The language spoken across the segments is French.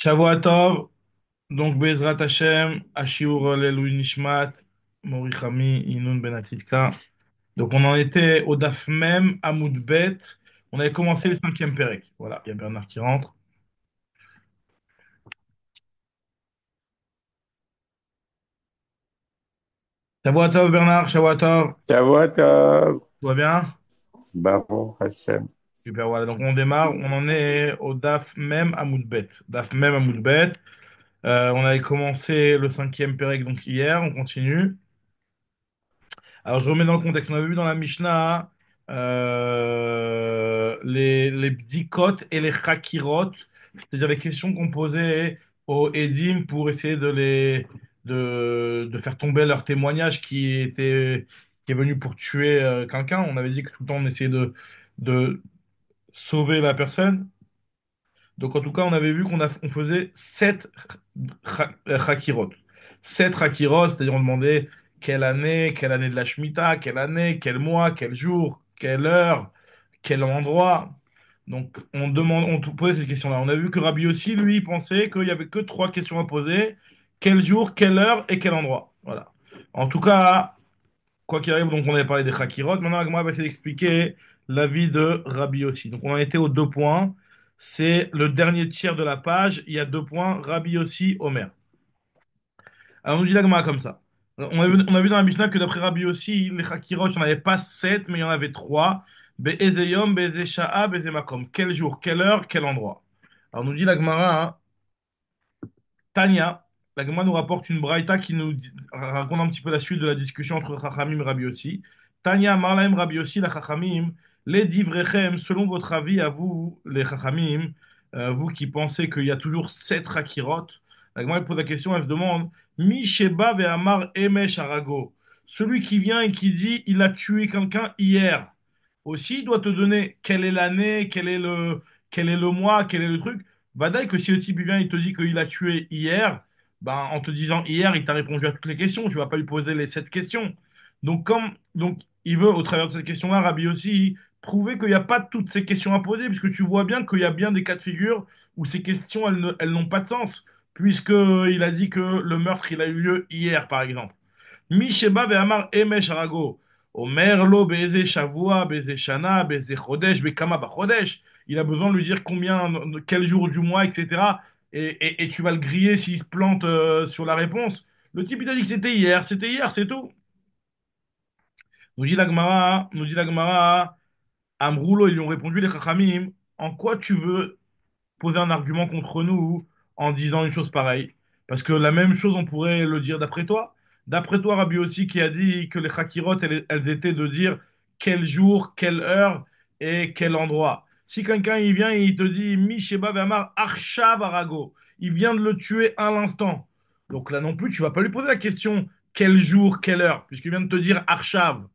Shavuot, donc Bezrat Hashem, Ashiur Lelou Nishmat, Morichami, Inun Benatitka. Donc on en était au Daf Mem, Amoud Bet. On avait commencé le cinquième Pérec. Voilà, il y a Bernard qui rentre. Shavuot Bernard, Shavuot. Shavuot, Tout va bien? Baruch Hashem. Super, voilà. Donc on démarre. On en est au Daf Mem, Amoud Bet. Daf Mem, Amoud Bet. On avait commencé le cinquième Pérec donc hier. On continue. Alors, je remets dans le contexte. On avait vu dans la Mishnah les bdikot et les chakirot, c'est-à-dire les questions qu'on posait aux Edim pour essayer de faire tomber leur témoignage qui est venu pour tuer quelqu'un. On avait dit que tout le temps on essayait de sauver la personne. Donc en tout cas, on avait vu on faisait Hakirot. Sept Hakirot, c'est-à-dire on demandait quelle année de la Shemitah, quelle année, quel mois, quel jour, quelle heure, quel endroit. Donc on te posait ces questions-là. On a vu que Rabbi aussi, lui, il pensait qu'il y avait que trois questions à poser. Quel jour, quelle heure et quel endroit. Voilà. En tout cas, quoi qu'il arrive, donc on avait parlé des Chakirot. Maintenant, la Gemara va essayer d'expliquer l'avis de Rabbi Yossi. Donc on en était aux deux points. C'est le dernier tiers de la page. Il y a deux points. Rabbi Yossi, Omer. Alors on nous dit la Gemara comme ça. On a vu dans la Mishnah que d'après Rabbi Yossi, les Chakirot, il n'y en avait pas sept, mais il y en avait trois. Be'eze yom, be'eze sha'a, be'eze makom. Quel jour, quelle heure, quel endroit. Alors on nous dit la Gemara, hein, Tanya, la Gemara nous rapporte une braïta qui raconte un petit peu la suite de la discussion entre Chachamim et Rabbi Yossi. Tanya, Marlaim, Rabbi Yossi, la Chachamim, les divrechem, selon votre avis à vous, les Chachamim, vous qui pensez qu'il y a toujours sept Rakirot, la Gemara elle pose la question, elle se demande, Mi Sheba ve'amar emesh arago, celui qui vient et qui dit il a tué quelqu'un hier, aussi il doit te donner quelle est l'année, quel est le mois, quel est le truc. Vadaï que si le type il vient, il te dit qu'il a tué hier, ben, en te disant hier, il t'a répondu à toutes les questions. Tu vas pas lui poser les sept questions. Donc il veut, au travers de cette question-là, Rabbi aussi, prouver qu'il n'y a pas toutes ces questions à poser, puisque tu vois bien qu'il y a bien des cas de figure où ces questions, elles n'ont pas de sens, puisque il a dit que le meurtre, il a eu lieu hier, par exemple. Mi sheba ve'amar emesh arago. Omer lo beze shavua, beze shana, beze chodesh, bekama bachodesh. Il a besoin de lui dire combien, quel jour du mois, etc. Et tu vas le griller s'il se plante sur la réponse. Le type, il a dit que c'était hier, c'est tout. Nous dit la Gemara, Amroulo, ils lui ont répondu les Chachamim, en quoi tu veux poser un argument contre nous en disant une chose pareille. Parce que la même chose, on pourrait le dire d'après toi. D'après toi, Rabbi aussi, qui a dit que les Chakirot, elles étaient de dire quel jour, quelle heure et quel endroit. Si quelqu'un il vient et il te dit Mi Sheba Ve'amar Arshav Arago, il vient de le tuer à l'instant. Donc là non plus, tu vas pas lui poser la question quel jour, quelle heure, puisqu'il vient de te dire Arshav.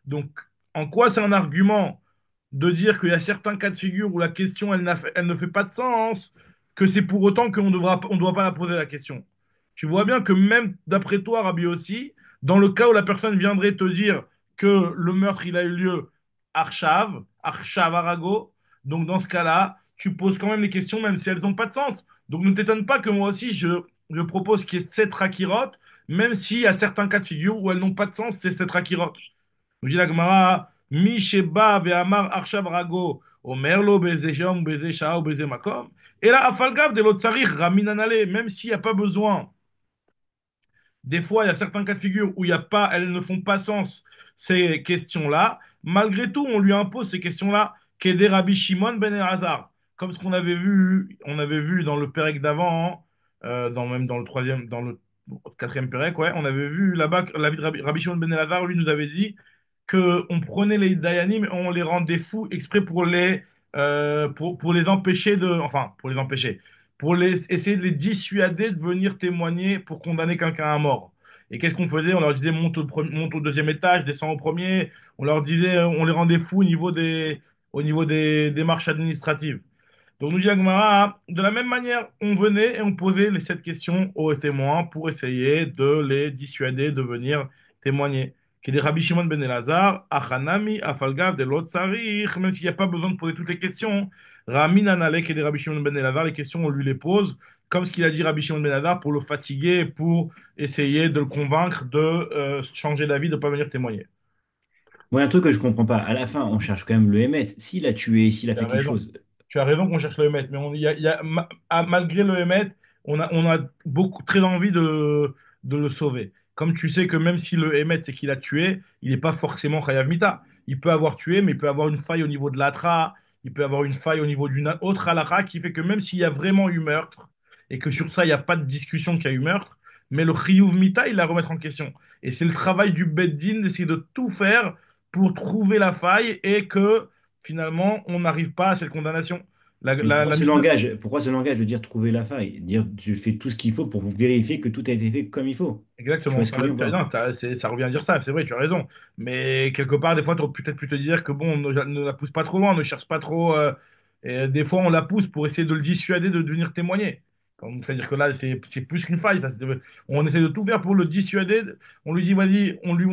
Donc en quoi c'est un argument de dire qu'il y a certains cas de figure où la question, elle ne fait pas de sens, que c'est pour autant on doit pas la poser la question. Tu vois bien que même d'après toi, Rabbi aussi, dans le cas où la personne viendrait te dire que le meurtre, il a eu lieu Arshav Arago, donc dans ce cas-là, tu poses quand même les questions, même si elles n'ont pas de sens. Donc ne t'étonne pas que moi aussi, je propose qu'il y ait sept rakirotes, même s'il y a certains cas de figure où elles n'ont pas de sens, c'est sept rakirotes. Nous dit la Gemara, Mi sheba ve'amar arshav rago, omer lo beze yom, beze shah ou beze makom. Et là, afalgav de l'autre tsarich ramin anale, même s'il n'y a pas besoin. Des fois, il y a certains cas de figure où il y a pas, elles ne font pas sens, ces questions-là. Malgré tout, on lui impose ces questions-là, qu'aider Rabbi Shimon ben Elazar. Comme ce qu'on avait vu, on avait vu dans le Pérec d'avant, même dans le troisième, dans le quatrième Pérec, ouais, on avait vu là-bas que l'avis de Rabbi Shimon ben Elazar, lui, nous avait dit que on prenait les Dayanim, on les rendait fous exprès pour les empêcher enfin, pour les empêcher pour essayer de les dissuader de venir témoigner pour condamner quelqu'un à mort. Et qu'est-ce qu'on faisait? On leur disait monte au deuxième étage, descends au premier. On leur disait, on les rendait fous au niveau des démarches administratives. Donc nous dit Agmara, de la même manière, on venait et on posait les sept questions aux témoins pour essayer de les dissuader de venir témoigner. qui est des Rabbi Shimon ben Elazar, Achanami, Afalgav, de Lotzarich, même s'il n'y a pas besoin de poser toutes les questions. Rami Nanale, qui est des Rabbi Shimon ben Elazar, les questions, on lui les pose, comme ce qu'il a dit Rabbi Shimon ben Elazar, pour le fatiguer, pour essayer de le convaincre de changer d'avis, de ne pas venir témoigner. Moi, un truc que je comprends pas, à la fin, on cherche quand même le Hémet. S'il a tué, s'il a Tu as fait quelque raison. chose. Tu as raison qu'on cherche le Hémet, mais malgré le Hémet, on a beaucoup très envie de le sauver. Comme tu sais que même si le Hémet, c'est qu'il a tué, il n'est pas forcément Chayav Mita. Il peut avoir tué, mais il peut avoir une faille au niveau de l'atra, il peut avoir une faille au niveau d'une autre halakha qui fait que même s'il y a vraiment eu meurtre, et que sur ça, il n'y a pas de discussion qu'il y a eu meurtre, mais le Chiyuv Mita, il la remettre en question. Et c'est le travail du Beddin d'essayer de tout faire pour trouver la faille et que finalement, on n'arrive pas à cette condamnation. Mais La Mishnah. pourquoi ce langage de dire trouver la faille? Dire tu fais tout ce qu'il faut pour vérifier que tout a été fait comme il faut. Tu vois Exactement. ce que je veux dire ou pas? Non, ça revient à dire ça, c'est vrai, tu as raison. Mais quelque part, des fois, tu aurais peut-être pu te dire que bon, ne la pousse pas trop loin, ne cherche pas trop. Et des fois, on la pousse pour essayer de le dissuader de venir témoigner. C'est-à-dire que là, c'est plus qu'une faille. On essaie de tout faire pour le dissuader. On lui dit, vas-y, on lui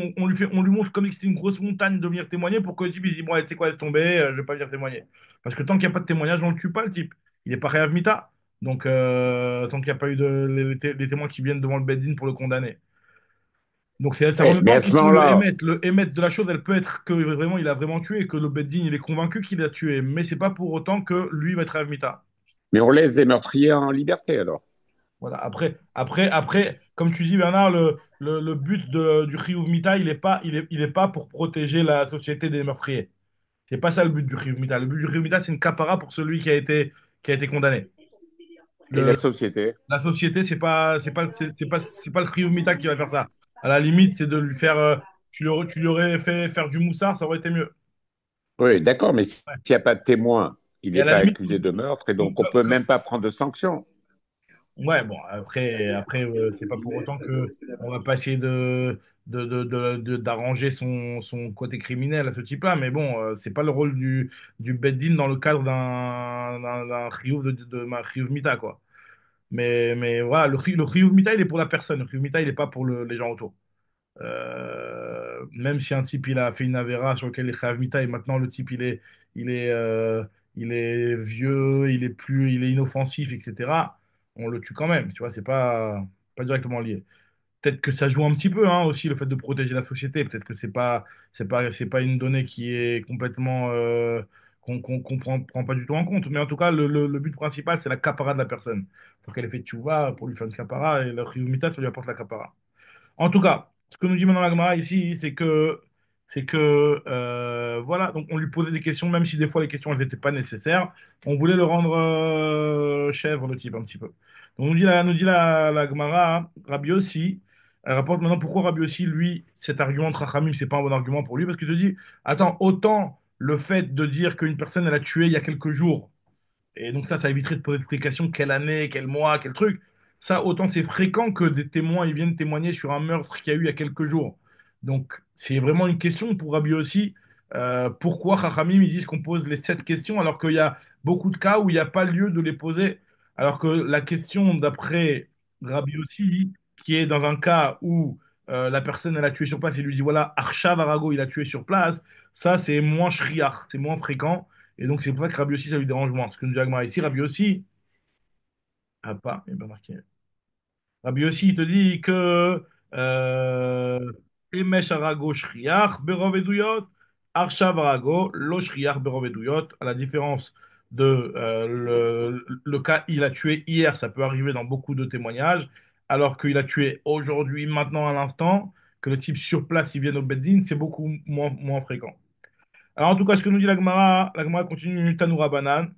montre comme si c'était une grosse montagne de venir témoigner pour que le type il se dise, bon, allez, tu sais quoi, laisse tomber, je vais pas venir témoigner. Parce que tant qu'il n'y a pas de témoignage, on le tue pas, le type. Il est pas Réav Mita. Donc, tant qu'il n'y a pas eu les témoins qui viennent devant le Beddin pour le condamner. Donc ça Eh, remet mais pas en à ce question le moment-là, émet. Le émet de la chose, elle peut être que vraiment il a vraiment tué, que le Beddin il est convaincu qu'il a tué, mais c'est pas pour autant que lui va être Rav Mita. mais on laisse des meurtriers en liberté alors. Voilà. Après, comme tu dis Bernard, le but du Chiyuv Mita, il est pas pour protéger la société des meurtriers. C'est pas ça le but du Chiyuv Mita. Le but du Chiyuv Mita, c'est une capara pour celui qui a été condamné. Et Le, la société? la société, c'est pas le Chiyuv Mita qui va faire ça. À la limite, c'est de lui faire, tu lui aurais fait faire du moussard, ça aurait été mieux. Oui, d'accord, mais s'il Ouais. n'y a pas de témoin, il Et n'est à la pas limite, accusé de meurtre et donc, donc on peut même pas prendre de sanctions. ouais, bon, après c'est pas pour autant que on va pas essayer d'arranger son côté criminel à ce type-là, mais bon, c'est pas le rôle du Beddin dans le cadre d'un chiyuv d'un chiyuv mita, quoi. Mais voilà, le chiyuv mita, il est pour la personne, le chiyuv mita, il est pas pour les gens autour. Même si un type il a fait une avéra sur lequel il est chayav mita et maintenant le type il est, euh, il est vieux, il est inoffensif, etc. On le tue quand même, tu vois, c'est pas directement lié. Peut-être que ça joue un petit peu hein, aussi le fait de protéger la société. Peut-être que c'est pas une donnée qui est complètement qu'on prend pas du tout en compte. Mais en tout cas, le but principal c'est la capara de la personne. Il faut qu'elle ait fait tchouva pour lui faire une capara et le chiyuv mita ça lui apporte la capara. En tout cas, ce que nous dit maintenant la Gemara ici, c'est que voilà, donc on lui posait des questions, même si des fois les questions elles n'étaient pas nécessaires, on voulait le rendre chèvre, le type, un petit peu. Donc nous dit la Gemara, hein, Rabbi aussi, elle rapporte maintenant pourquoi Rabbi aussi, lui, cet argument de Rachamim, c'est pas un bon argument pour lui, parce qu'il te dit, attends, autant le fait de dire qu'une personne elle a tué il y a quelques jours, et donc ça éviterait de poser toutes les questions, quelle année, quel mois, quel truc. Ça, autant c'est fréquent que des témoins ils viennent témoigner sur un meurtre qu'il y a eu il y a quelques jours. Donc c'est vraiment une question pour Rabbi aussi. Pourquoi Chachamim ils disent qu'on pose les 7 questions alors qu'il y a beaucoup de cas où il n'y a pas lieu de les poser. Alors que la question d'après Rabbi aussi, qui est dans un cas où la personne elle a tué sur place, il lui dit voilà, Arshav Arago il a tué sur place, ça c'est moins shriach, c'est moins fréquent. Et donc, c'est pour ça que Rabbi aussi, ça lui dérange moins. Ce que nous dit Agmara ici, Rabbi aussi, ah pas, il n'est pas marqué. Rabbi aussi, il te dit que Emesh Arago Shriach Berov Eduyot, Arshav Arago Lo Shriach Berov Eduyot, à la différence de le cas, il a tué hier, ça peut arriver dans beaucoup de témoignages, alors qu'il a tué aujourd'hui, maintenant, à l'instant, que le type sur place, il vient au Beddin, c'est beaucoup moins fréquent. Alors, en tout cas, ce que nous dit la Gemara continue Tanoura Banane.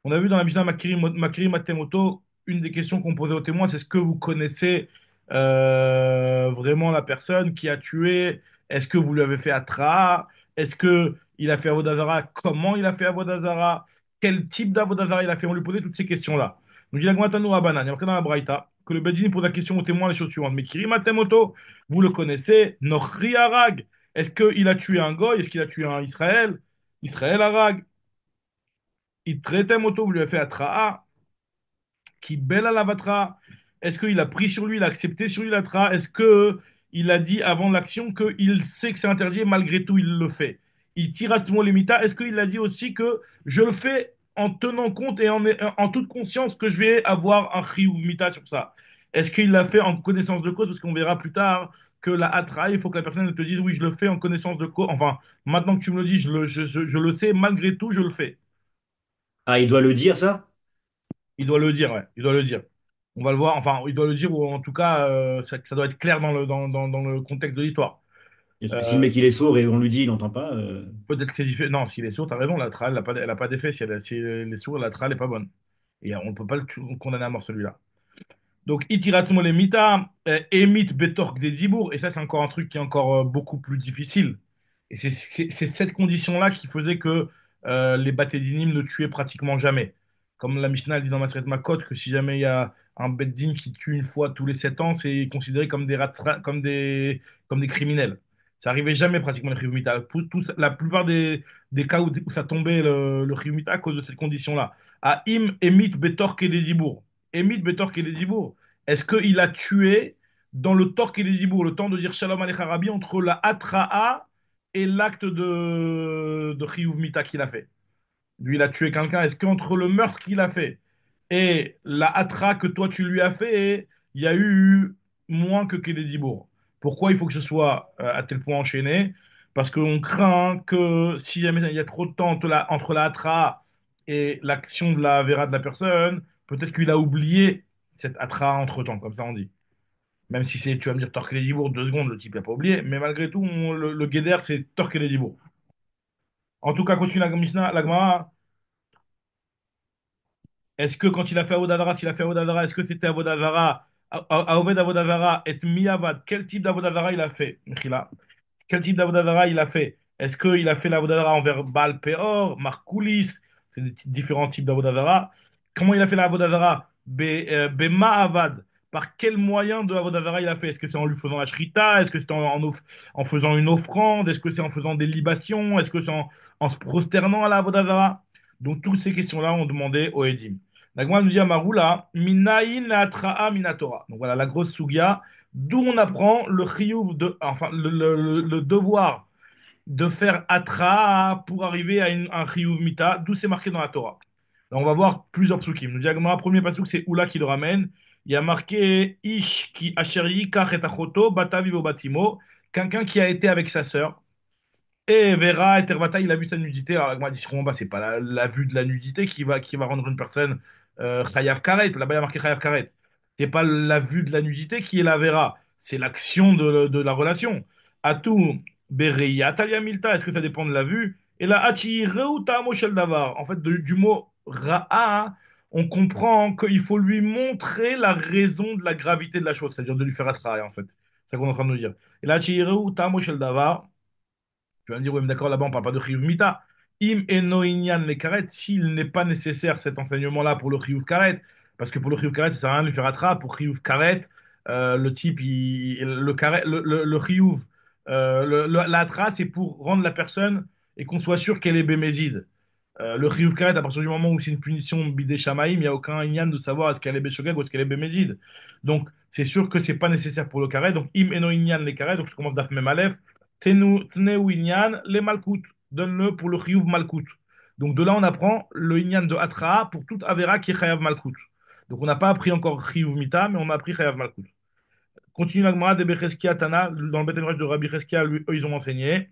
On a vu dans la Mishnah Makiri Matemoto, une des questions qu'on posait aux témoins, c'est est-ce que vous connaissez vraiment la personne qui a tué? Est-ce que vous lui avez fait Atra? Est-ce que il a fait Avodazara? Comment il a fait Avodazara? Quel type d'Avodazara il a fait? On lui posait toutes ces questions-là. Nous dit la Gemara Tanoura Banane, il y a marqué dans la Braïta, que le Bedin pose la question aux témoins les choses suivantes. Makiri Matemoto, vous le connaissez? Nochri Arag. Est-ce qu'il a tué un goy? Est-ce qu'il a tué un Israël? Israël Arag. Il traitait moto, vous lui avez fait Atraa. Qui belle à la vatra. Est-ce qu'il a pris sur lui, il a accepté sur lui la tra? Est-ce que il a dit avant l'action qu'il sait que c'est interdit et malgré tout il le fait. Il tire à ce mot limita. Est-ce qu'il a dit aussi que je le fais en tenant compte et en toute conscience que je vais avoir un chiyuv mita sur ça? Est-ce qu'il l'a fait en connaissance de cause? Parce qu'on verra plus tard que la hatra, il faut que la personne elle te dise oui, je le fais en connaissance de cause. Enfin, maintenant que tu me le dis, je le sais, malgré tout, je le fais. Ah, il doit le dire, ça? Il doit le dire, ouais, il doit le dire. On va le voir, enfin, il doit le dire, ou en tout cas, ça doit être clair dans le contexte de l'histoire. Parce que si le Euh, mec il est sourd et on lui dit, il n'entend pas. Peut-être que c'est différent. Non, s'il est sourd, t'as raison, la trale, elle a pas d'effet. Si elle est sourde, la trale est pas bonne. Et on ne peut pas condamner à mort celui-là. Donc, Itiratsmo le Mita, Emit Betork des Dibourg, et ça, c'est encore un truc qui est encore beaucoup plus difficile. Et c'est cette condition-là qui faisait que les Batédinim ne tuaient pratiquement jamais. Comme la Mishnah elle dit dans Maseret Makot, que si jamais il y a un Beddin qui tue une fois tous les 7 ans, c'est considéré comme comme des criminels. Ça arrivait jamais pratiquement le Chiyuv Mita. La plupart des cas où ça tombait le Chiyuv Mita à cause de cette condition-là. À Im, Emit, Betork et des Dibourg. Emit, Betork et des Dibourg. Est-ce qu'il a tué dans le Torque et les Dibourg, le temps de dire Shalom Aleichem Rabbi, entre la Atra'a et l'acte de Chiyuv Mita qu'il a fait? Lui, il a tué quelqu'un. Est-ce qu'entre le meurtre qu'il a fait et la Atra que toi tu lui as fait, il y a eu moins que des Dibourg? Pourquoi il faut que ce soit à tel point enchaîné? Parce qu'on craint que si jamais il y a trop de temps entre la Atra et l'action de la Vera de la personne, peut-être qu'il a oublié cette Atra entre-temps, comme ça on dit. Même si c'est, tu vas me dire Torquel Edibourg, 2 secondes, le type n'a pas oublié, mais malgré tout, le Guéder, c'est Torquel Edibourg. En tout cas, continue la Mishnah, la Gemara. Est-ce que quand il a fait Avodavara, s'il a fait Avodavara, est-ce que c'était Avodavara, Aoved Avodavara et Miyavad? Quel type d'Avodavara il a fait, Mechila? Quel type d'Avodavara il a fait? Est-ce qu'il a fait l'Avodavara envers Baal Peor, Markoulis? C'est des différents types d'Avodavara. Comment il a fait l'Avodavara? Bema Avad. Par quel moyen de Avodavara il a fait? Est-ce que c'est en lui faisant la shrita? Est-ce que c'est en faisant une offrande? Est-ce que c'est en faisant des libations? Est-ce que c'est en se prosternant à la Avodavara? Donc, toutes ces questions-là, on demandait au Edim. La Gemara nous dit à Maroula, Minaïn atra'a minatora. Donc voilà, la grosse sugia, d'où on apprend le chiyuv enfin, le devoir de faire atra'a pour arriver à un chiyuv mita, d'où c'est marqué dans la Torah. Là, on va voir plusieurs psukim. Nous dit la Gemara, premier pasuk, c'est Oula qui le ramène. Il y a marqué Ish ki asheri kach et achoto bata vivo batimo, quelqu'un qui a été avec sa sœur. Et Vera et Tervata, il a vu sa nudité. Alors, moi, dit bah, c'est pas la vue de la nudité qui va rendre une personne Chayav Karet. Là-bas, il y a marqué Chayav Karet. C'est pas la vue de la nudité qui est la Vera. C'est l'action de la relation. Atou, Bereya, Talia Milta, est-ce que ça dépend de la vue? Et là, Hachi, Reuta, Moshel Davar. En fait, du mot Ra'a, on comprend qu'il faut lui montrer la raison de la gravité de la chose, c'est-à-dire de lui faire attraire, en fait. C'est ça qu'on est en train de nous dire. Et là, Hachi, Reuta, Moshel Davar. Tu vas me dire, oui, mais d'accord, là-bas, on parle pas de chiyuv mita. Im eno inyan le karet, s'il n'est pas nécessaire cet enseignement-là pour le chiyuv karet, parce que pour le chiyuv karet, ça sert à rien de lui faire attraper. Pour chiyuv karet, le type, le karet, le chiyuv, l'atra, c'est pour rendre la personne et qu'on soit sûr qu'elle est bémézide. Le chiyuv karet, à partir du moment où c'est une punition bidé shamaïm, il n'y a aucun inyan de savoir est-ce qu'elle est béshogeg ou est-ce qu'elle est bémézide. Donc, c'est sûr que c'est pas nécessaire pour le karet. Donc, im eno inyan le karet, donc je commence d'af mem alef. Tneu inyan le malkout. Donne-le pour le chiyuv malkout. Donc de là, on apprend le inyan de Atra pour toute Avera qui est chayav malkout. Donc on n'a pas appris encore chiyuv mita, mais on a appris chayav malkout. Continue la Gemara de Becheskia Tana, dans le Beth de Rabbi Cheskia, eux, ils ont enseigné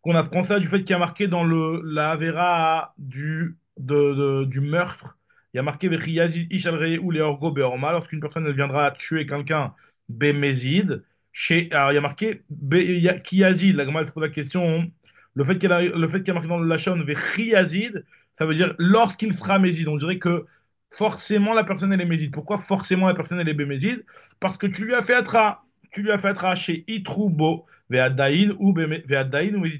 qu'on apprend ça du fait qu'il y a marqué dans la Avera du meurtre, il y a marqué Vechiyazid Ishalrei ou Leorgo Beorma, lorsqu'une personne elle viendra tuer quelqu'un, Bémézid, alors il y a marqué Kiyazid, la Gemara elle se pose la question, le fait qu'il y a marqué dans le Lachon Vechiyazid, ça veut dire lorsqu'il sera Mézid, on dirait que forcément la personne elle est Mézid. Pourquoi forcément la personne elle est Bémézid? Parce que tu lui as fait Atra, tu lui as fait Atra chez Itroubo, Ve'adaïn, ou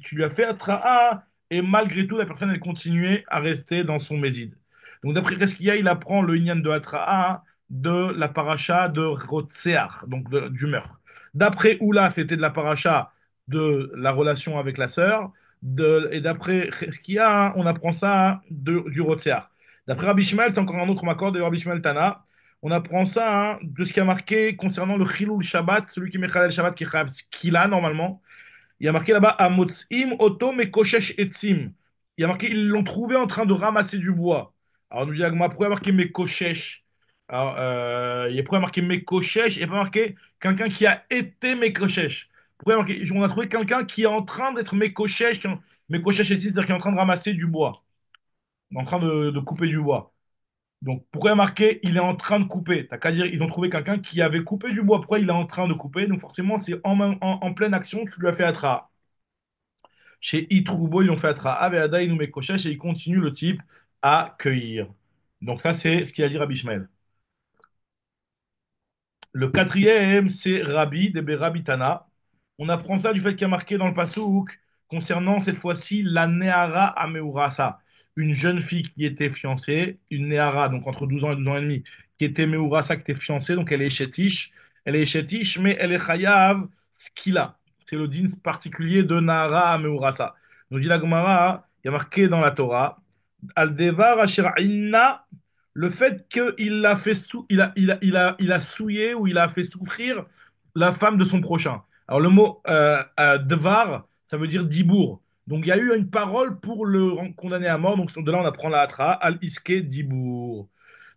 tu lui as fait Atra'a, et malgré tout, la personne, elle continuait à rester dans son Mésid. Donc, d'après qu'est-ce qu'il y a, il apprend le Inyan de Atra'a de la paracha de Rotseach, donc du meurtre. D'après Oula, c'était de la paracha de la relation avec la sœur, et d'après ce qu'il y a, on apprend ça du Rotseach. D'après Rabbi Shmuel, c'est encore un autre maccord de Rabbi Shmuel Tana. On apprend ça hein, de ce qui a marqué concernant le Chilul Shabbat, celui qui met Chalel Shabbat, qui est Chayav Skila normalement. Il y a marqué là-bas Amotzim Oto Mekoshesh Etzim. Il y a marqué ils l'ont trouvé en train de ramasser du bois. Alors nous dit Agma, pourquoi il y a marqué Mekoshesh? Alors il y a pourquoi il y a marqué Mekoshesh et pas marqué quelqu'un qui a été Mekoshesh. Pourquoi il y a marqué on a trouvé quelqu'un qui est en train d'être Mekoshesh, Mekoshesh Etzim, c'est-à-dire qui est en train de ramasser du bois, en train de couper du bois. Donc pourquoi il y a marqué il est en train de couper? T'as qu'à dire ils ont trouvé quelqu'un qui avait coupé du bois. Pourquoi il est en train de couper? Donc forcément c'est en pleine action, tu lui as fait attra. Chez Itroubo, ils l'ont fait Atra Aveada, il nous met Kochesh et il continue le type à cueillir. Donc ça, c'est ce qu'il a dit Rabbi Ishmael. Le quatrième, c'est Rabbi, Debe Rabbi Tana. On apprend ça du fait qu'il y a marqué dans le Passouk concernant cette fois-ci la Neara Ameurasa, une jeune fille qui était fiancée, une Neara, donc entre 12 ans et 12 ans et demi, qui était Meurasa, qui était fiancée, donc elle est chétiche. Elle est chétiche, mais elle est Chayav Skila. C'est le din particulier de Nahara Ameurasa. Nous dit la Gemara, il y a marqué dans la Torah, Al-Devar Asher Inna, le fait qu'il a fait il a souillé ou il a fait souffrir la femme de son prochain. Alors le mot devar, ça veut dire dibour. Donc il y a eu une parole pour le condamner à mort. Donc de là on apprend la hatra, al iske dibour.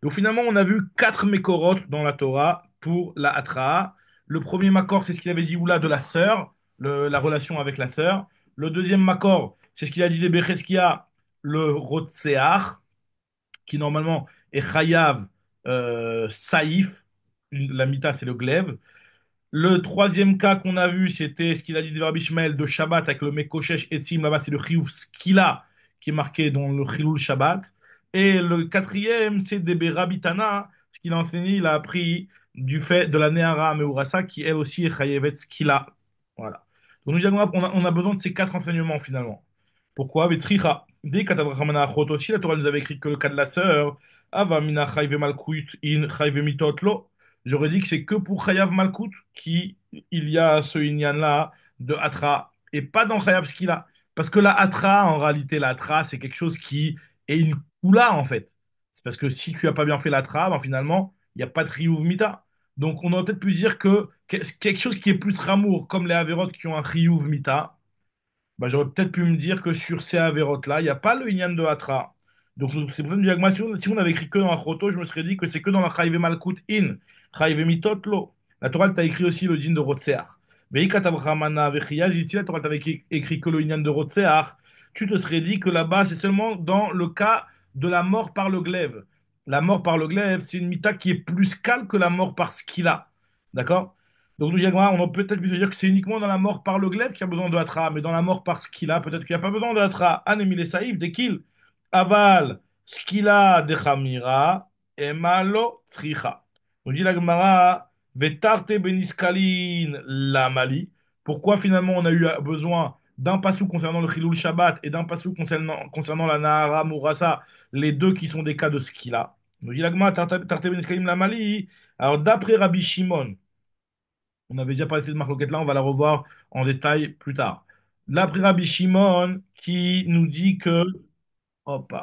Donc finalement on a vu quatre mékorotes dans la Torah pour la hatra. Le premier makor c'est ce qu'il avait dit oula de la sœur, la relation avec la sœur. Le deuxième makor c'est ce qu'il a dit des Becheskia, le rotseach qui normalement est chayav saïf, la mita c'est le glaive. Le troisième cas qu'on a vu, c'était ce qu'il a dit de Rabbi Ishmael de Shabbat avec le Mekoshesh Etzim, là-bas c'est le Chiyuv Skila qui est marqué dans le Chilul Shabbat. Et le quatrième, c'est Debe Rabbi Tana, ce qu'il a enseigné, il a appris du fait de la Nehara Meurasa qui elle aussi est Chayevet Skila. Voilà. Donc nous disons, on a besoin de ces quatre enseignements finalement. Pourquoi? Vetricha. Dès qu'Atavrachamana Achot aussi, la Torah nous avait écrit que le cas de la sœur, Ava Mina Chayve Malkut in Chayve Mitot Lo. J'aurais dit que c'est que pour Chayav Malkut qu'il y a ce inyan-là de Atra et pas dans Chayav Skila. Parce que la Atra, en réalité, la Atra, c'est quelque chose qui est une Kula en fait. C'est parce que si tu n'as pas bien fait l'Atra, ben, finalement, il n'y a pas de Riyuv Mita. Donc on aurait peut-être pu dire que quelque chose qui est plus Ramour, comme les Averot qui ont un Riyuv Mita, bah, j'aurais peut-être pu me dire que sur ces Averot-là, il n'y a pas le Inyan de Hatra. Donc, c'est pour ça que je me dis, moi, si on avait écrit que dans la Choto, je me serais dit que c'est que dans la Chayve Malkut In, Chayve Mitot Lo. La Torah, elle t'a écrit aussi le din de Rotseach. Veika Tavramana Vechiyah, j'ai dit, la Torah t'avait écrit que le Inyan de Rotseach. Tu te serais dit que là-bas, c'est seulement dans le cas de la mort par le glaive. La mort par le glaive, c'est une mita qui est plus calme que la mort par skila. D'accord? Donc, nous, Yagmara, on peut peut-être plus se dire que c'est uniquement dans la mort par le glaive qu'il y a besoin de Hatra, mais dans la mort par Skila, peut-être qu'il n'y a pas besoin de Hatra. Anemile et Saïf, dès qu'il aval Skila de Chamira, Emalo Tzricha. Nous dit la Gemara, Vetarte beniskalin la Mali. Pourquoi finalement on a eu besoin d'un passou concernant le Chilul Shabbat et d'un passou concernant la Nahara Murasa, les deux qui sont des cas de Skila. Nous dit la Gemara, Tarte beniskalin la Mali. Alors d'après Rabbi Shimon, on avait déjà parlé de cette marloquette là, on va la revoir en détail plus tard. L'après Rabbi Shimon qui nous dit que, hop,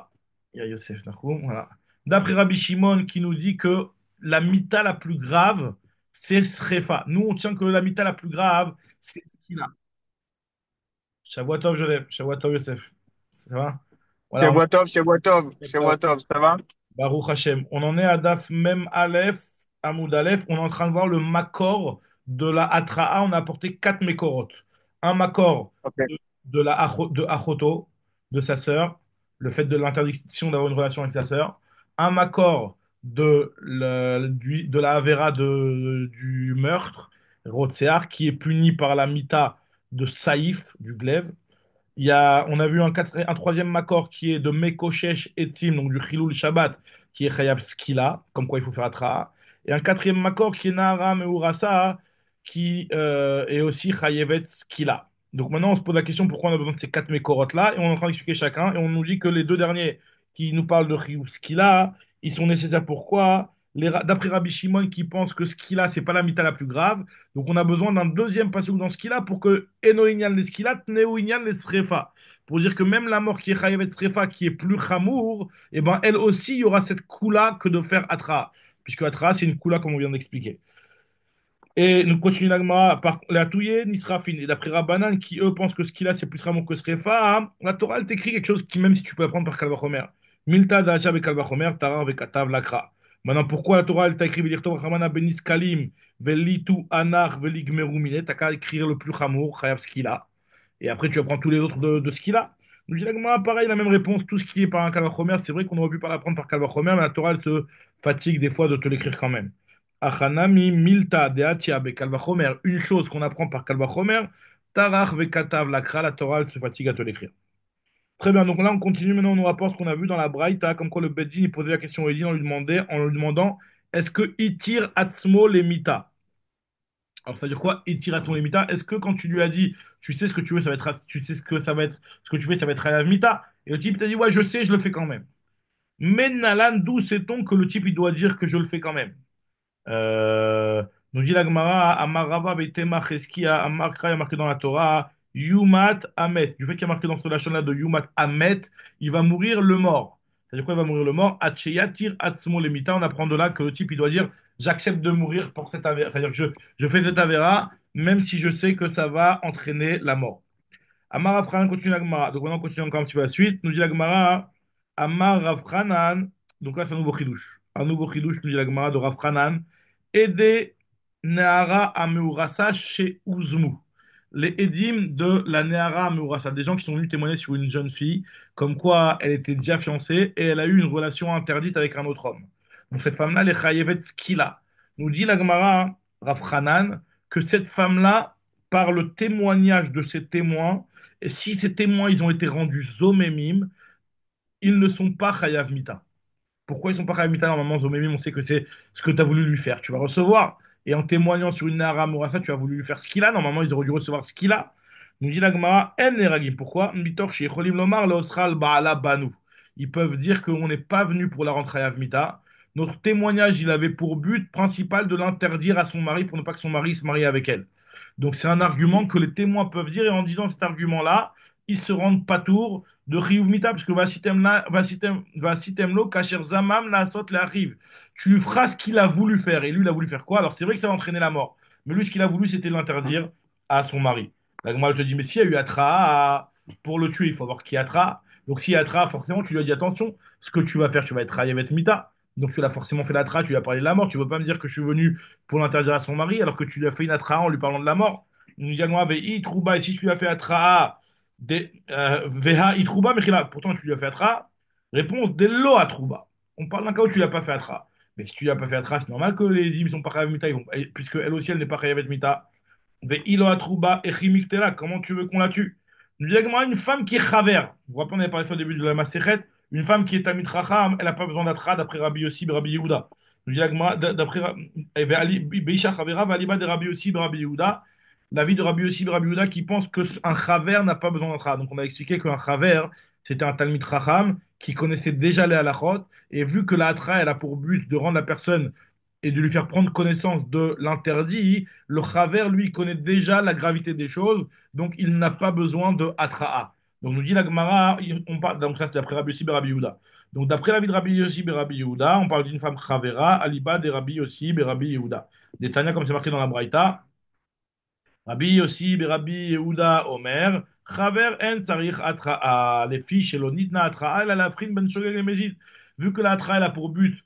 il y a Yosef Nachoum, voilà. D'après Rabbi Shimon qui nous dit que la mita la plus grave, c'est Srefa. Nous, on tient que la mita la plus grave, c'est ce qu'il a. Shavuot Joseph, Shavuot Yosef. Ça va? Voilà, Chez Watov, ça va? Baruch Hashem. On en est à Daf Mem Aleph, Amoud Aleph. On est en train de voir le Makor de la Atra'a. On a apporté quatre Mekorot. Un Makor Ok. de Achoto, de sa sœur, le fait de l'interdiction d'avoir une relation avec sa sœur. Un Makor de la Avera du meurtre, Rotsear, qui est puni par la Mita de Saïf, du glaive. On a vu un troisième makor qui est de Mekoshesh Etzim, donc du Chilul Shabbat, qui est Chayab Skila, comme quoi il faut faire Atra. Et un quatrième makor qui est Nahara Meurasa, qui est aussi Chayevet Skila. Donc maintenant on se pose la question pourquoi on a besoin de ces quatre Mekorot-là, et on est en train d'expliquer chacun, et on nous dit que les deux derniers qui nous parlent de Chiyuv Skila, ils sont nécessaires pourquoi? D'après Rabbi Shimon qui pense que Skila, c'est pas la mita la plus grave, donc on a besoin d'un deuxième passage dans ce qu'il a pour que Eno Inyan les skilat, Neo Inyan les srefa. Pour dire que même la mort qui est Chayevet Srefa, qui est plus chamour, et ben elle aussi, il y aura cette coula que de faire Atra. puisque Atra, c'est une Kula, comme on vient d'expliquer. Et nous continuons l'agma par la touye nisrafin. Et d'après Rabbanan, qui eux pensent que ce qu'il a, c'est plus Ramon que Srefa, hein, la Torah, elle t'écrit quelque chose qui, même si tu peux apprendre par Kalvachomer. Milta dacha be Kalvachomer, tarar ve katav lakra. Maintenant, pourquoi la Torah, elle t'a écrit Velirto Ramana benis kalim, velitu anar veligmeru mine, t'as qu'à écrire le plus Hamour, chayav ce qu'il a. Et après, tu apprends tous les autres de ce qu'il a. Nous dit l'agma, pareil, la même réponse, tout ce qui est par un Kalvachomer, c'est vrai qu'on aurait pu pas l'apprendre par Kalvachomer, mais la Torah, elle se fatigue des fois de te l'écrire quand même. Achanami milta de atia be kalvachomer, une chose qu'on apprend par kalvachomer, tarach ve katav lakra, la Torah elle se fatigue à te l'écrire. Très bien, donc là on continue, maintenant on nous rapporte ce qu'on a vu dans la Braïta, comme quoi le Beddin il posait la question au Edin en lui demandant est-ce que itir atzmo lemita? Alors ça veut dire quoi itir atzmo lemita? Est-ce que quand tu lui as dit tu sais ce que tu veux, ça va être, tu sais ce que ça va être, ce que tu fais, ça va être hayav mita? Et le type t'a dit ouais je sais, je le fais quand même. Mais Nalan, d'où sait-on que le type il doit dire que je le fais quand même? Euh, Nous dit la Gemara, Amarava Vetema Cheskia, Amarkra, il y a marqué dans la Torah, Yumat Amet. Du fait qu'il y a marqué dans ce lachon-là de Yumat Amet, il va mourir le mort. C'est-à-dire quoi, il va mourir le mort? Acheyatir Atzmo Lemita. On apprend de là que le type, il doit dire, j'accepte de mourir pour cette avéra. C'est-à-dire que je fais cette avéra, même si je sais que ça va entraîner la mort. Amar Afranan continue la Gemara. Donc maintenant, on continue encore un petit peu la suite. Nous dit la Gemara, Amar Afranan. Donc là, c'est un nouveau chidouche. Un nouveau chidouche, nous dit la Gemara de Rafranan. Ede Nehara Ameurasa chez Uzmu. Les édimes de la Nehara Ameurasa. Des gens qui sont venus témoigner sur une jeune fille, comme quoi elle était déjà fiancée et elle a eu une relation interdite avec un autre homme. Donc cette femme-là, les Chayevet Skila. Nous dit la Gemara, Rafranan, que cette femme-là, par le témoignage de ses témoins, et si ces témoins ils ont été rendus zomémim, ils ne sont pas chayav mita. Pourquoi ils sont pas chayav mita? Normalement, zomémim, on sait que c'est ce que tu as voulu lui faire. Tu vas recevoir. Et en témoignant sur une Nahara Mourassa, tu as voulu lui faire ce qu'il a. Normalement, ils auraient dû recevoir ce qu'il a. Nous dit la Gemara, en neragim. Pourquoi? Mitor chez Cholim Lomar, le Osral Baala Banu. Ils peuvent dire qu'on n'est pas venu pour la rendre chayav mita. Notre témoignage, il avait pour but principal de l'interdire à son mari pour ne pas que son mari se marie avec elle. Donc c'est un argument que les témoins peuvent dire et en disant cet argument-là, ils se rendent pas tour de Chiyuv Mita, parce que Vasitemlo, Kacher Zamam, la Asot, la arrive. Tu lui feras ce qu'il a voulu faire. Et lui, il a voulu faire quoi? Alors c'est vrai que ça va entraîner la mort. Mais lui, ce qu'il a voulu, c'était l'interdire à son mari. La Gemara te dit, mais s'il y a eu Atra, pour le tuer, il faut voir qui Atra. Donc s'il y a Atra, forcément, tu lui as dit, attention, ce que tu vas faire, tu vas être Rayavet Mita. Donc tu l'as forcément fait l'Atra, tu lui as parlé de la mort. Tu ne veux pas me dire que je suis venu pour l'interdire à son mari, alors que tu lui as fait une Atra en lui parlant de la mort. Nous disons, Trouba, et si tu lui as fait Atra, Veha Itrouba Mechila. Pourtant, tu lui as fait Atra. Réponse Dello Atrouba. On parle d'un cas où tu lui as pas fait Atra. Mais si tu lui as pas fait Atra, c'est normal que les dîmes ne sont pas Chayav Mita, puisque elle aussi, elle n'est pas Chayavet Mita. Ve'ilo Atrouba Echimiktela. Comment tu veux qu'on la tue? Nous disons, une femme qui est Chaver. Vous vous rappelez, on avait parlé ça au début de la Maséchet. Une femme qui est Tamit Racham, elle n'a pas besoin d'Atra d'après Rabbi Yossi, Rabbi Yehuda. Nous disons, d'après Beisha Chavera, Valiba de Rabbi Yossi, Rabbi Yehuda. L'avis de Rabbi Yossi Rabbi Yehuda qui pense qu'un chaver n'a pas besoin d'Atra. Donc on a expliqué qu'un chaver, c'était un Talmid Chacham qui connaissait déjà les halachot, et vu que la Atra, elle a pour but de rendre la personne et de lui faire prendre connaissance de l'interdit, le chaver, lui, connaît déjà la gravité des choses, donc il n'a pas besoin de Atra'a. Donc nous dit la Gemara, on parle, donc ça c'est d'après Rabbi Yossi Rabbi Yehuda. Donc d'après l'avis de Rabbi Yossi Rabbi Yehuda, on parle d'une femme chavera, aliba de Rabbi Yossi Rabbi Yehuda. Des Tanya, comme c'est marqué dans la Braïta, Rabbi Yossi, Rabbi Yehuda, Omer, Chaver en sarich atra'a, les filles chez l'onitna atra'a, elle a la frine ben shogeg et mezid. Vu que l'atra, elle a pour but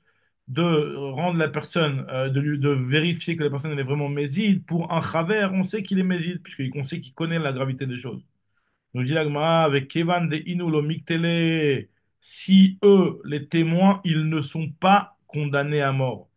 de rendre la personne, de vérifier que la personne elle est vraiment méside, pour un chaver, on sait qu'il est méside, puisqu'on sait qu'il connaît la gravité des choses. Nous dit la Gemara, avec Kevan de Inulo Miktele, si eux, les témoins, ils ne sont pas condamnés à mort,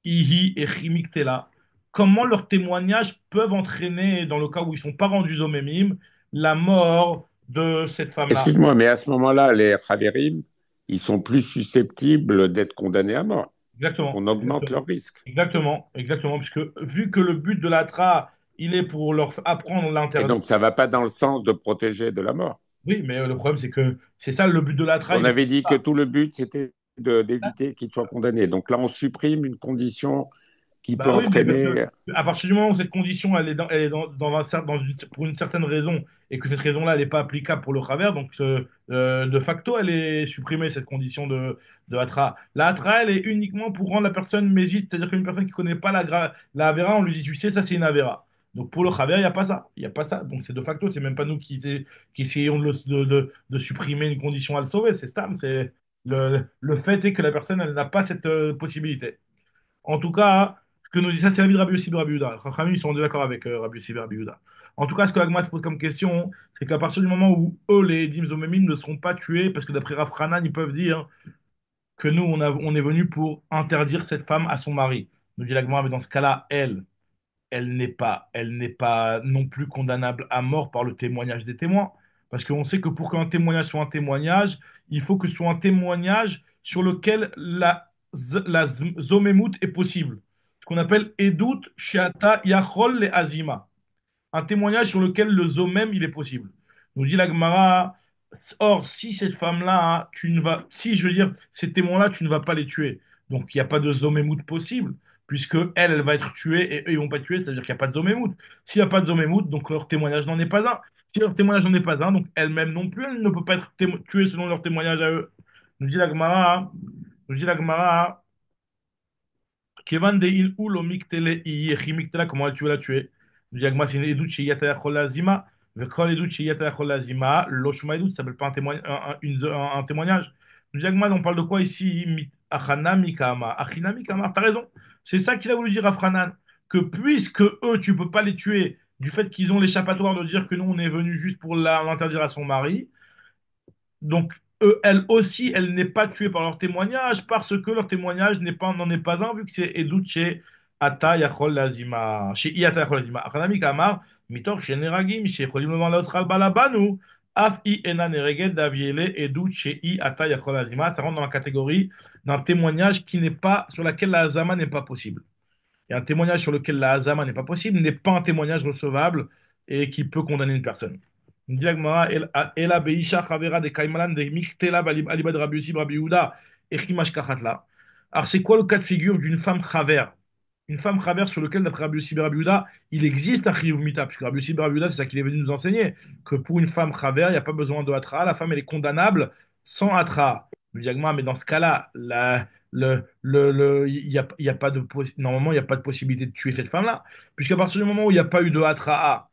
Ihi et Chimiktela, comment leurs témoignages peuvent entraîner, dans le cas où ils ne sont pas rendus au Mémim, la mort de cette femme-là? Excuse-moi, mais à ce moment-là, les Haverim, ils sont plus susceptibles d'être condamnés à mort. Donc Exactement, on augmente exactement, leur risque. exactement, exactement, puisque vu que le but de l'ATRA, il est pour leur apprendre Et l'interdit. donc ça va pas dans le sens de protéger de la mort. Oui, mais le problème, c'est que c'est ça le but de l'ATRA. On avait dit que tout le but, c'était d'éviter qu'ils soient condamnés. Donc là, on supprime une condition qui peut Bah oui, mais parce que entraîner. à partir du moment où cette condition elle est pour une certaine raison et que cette raison-là elle n'est pas applicable pour le travers, donc de facto elle est supprimée cette condition de Hatra. La Hatra elle est uniquement pour rendre la personne mésite, c'est-à-dire qu'une personne qui connaît pas la Avera, on lui dit tu sais ça c'est une Avera. Donc pour le travers il n'y a pas ça, il y a pas ça. Donc c'est de facto, c'est même pas nous qui essayons de supprimer une condition à le sauver, c'est Stam, c'est le fait est que la personne elle n'a pas cette possibilité. En tout cas, ce que nous dit ça, c'est l'avis de Rabbi Yossi de Rabbi Yehuda. Chachamim, ils sont d'accord avec Rabbi Yossi et Rabbi Yehuda. En tout cas, ce que l'Agma se pose comme question, c'est qu'à partir du moment où eux, les Edim Zomemim, ne seront pas tués, parce que d'après Rav Hanan, ils peuvent dire que nous, on est venu pour interdire cette femme à son mari. Nous dit l'Agma, mais dans ce cas-là, elle n'est pas non plus condamnable à mort par le témoignage des témoins. Parce qu'on sait que pour qu'un témoignage soit un témoignage, il faut que ce soit un témoignage sur lequel la zomémout est possible. Ce qu'on appelle edut shiata yachol le azima, un témoignage sur lequel le zo même il est possible. Nous dit la Gemara, or si cette femme-là, tu ne vas, si je veux dire, ces témoins-là, tu ne vas pas les tuer. Donc il n'y a pas de zomémout possible, puisque elle va être tuée et eux ils vont pas tuer, c'est-à-dire qu'il n'y a pas de zomémout. S'il n'y a pas de zomémout, donc leur témoignage n'en est pas un. Si leur témoignage n'en est pas un, donc elle-même non plus, elle ne peut pas être tuée selon leur témoignage à eux. Nous dit la Gemara, nous dit la Gemara, Kevan de il ou lo miktele i miktela, comment tu veux la tuer? Nous dit Agma, c'est une edut sheyata yachol lazima, vekol edut sheyata yachol lazima, lo shma edut, ça s'appelle pas un témoignage, un témoignage. Nous dit Agma, on parle de quoi ici? Achana mikama, achina mikama, t'as raison. C'est ça qu'il a voulu dire à Franan, que puisque eux, tu peux pas les tuer, du fait qu'ils ont l'échappatoire de dire que nous, on est venu juste pour l'interdire à son mari, donc, elle aussi, elle n'est pas tuée par leur témoignage parce que leur témoignage n'en est pas un, vu que c'est Edut chez Ata Yachol Lazima. Chez Iata Yachol Lazima. Achanami Kamar, Mitor chez Neragim, chez Cholim Levan Laotral Balabanu, Af I Ena Nereged Daviele, Edut chez I Ata Yachol Lazima. Ça rentre dans la catégorie d'un témoignage qui n'est pas, sur laquelle la Hazama n'est pas possible. Et un témoignage sur lequel la Hazama n'est pas possible n'est pas un témoignage recevable et qui peut condamner une personne. Il dit la Gemara, Ela Beisha Chavera de Kaimalan de Miktela Alibad Rabbi Yossi Rabbi Yehuda Echimash Kachatla. Alors, c'est quoi le cas de figure d'une femme Chaver? Une femme Chaver sur lequel, d'après Rabbi Yossi Rabbi Yehuda, il existe un Chiyuv Mita, puisque Rabbi Yossi Rabbi Yehuda, c'est ça qu'il est venu nous enseigner, que pour une femme Chaver, il n'y a pas besoin de Hatra, la femme, elle est condamnable sans Hatra. Le diagma, mais dans ce cas-là, il y a pas de normalement, il n'y a pas de possibilité de tuer cette femme-là, puisqu'à partir du moment où il n'y a pas eu de Hatra,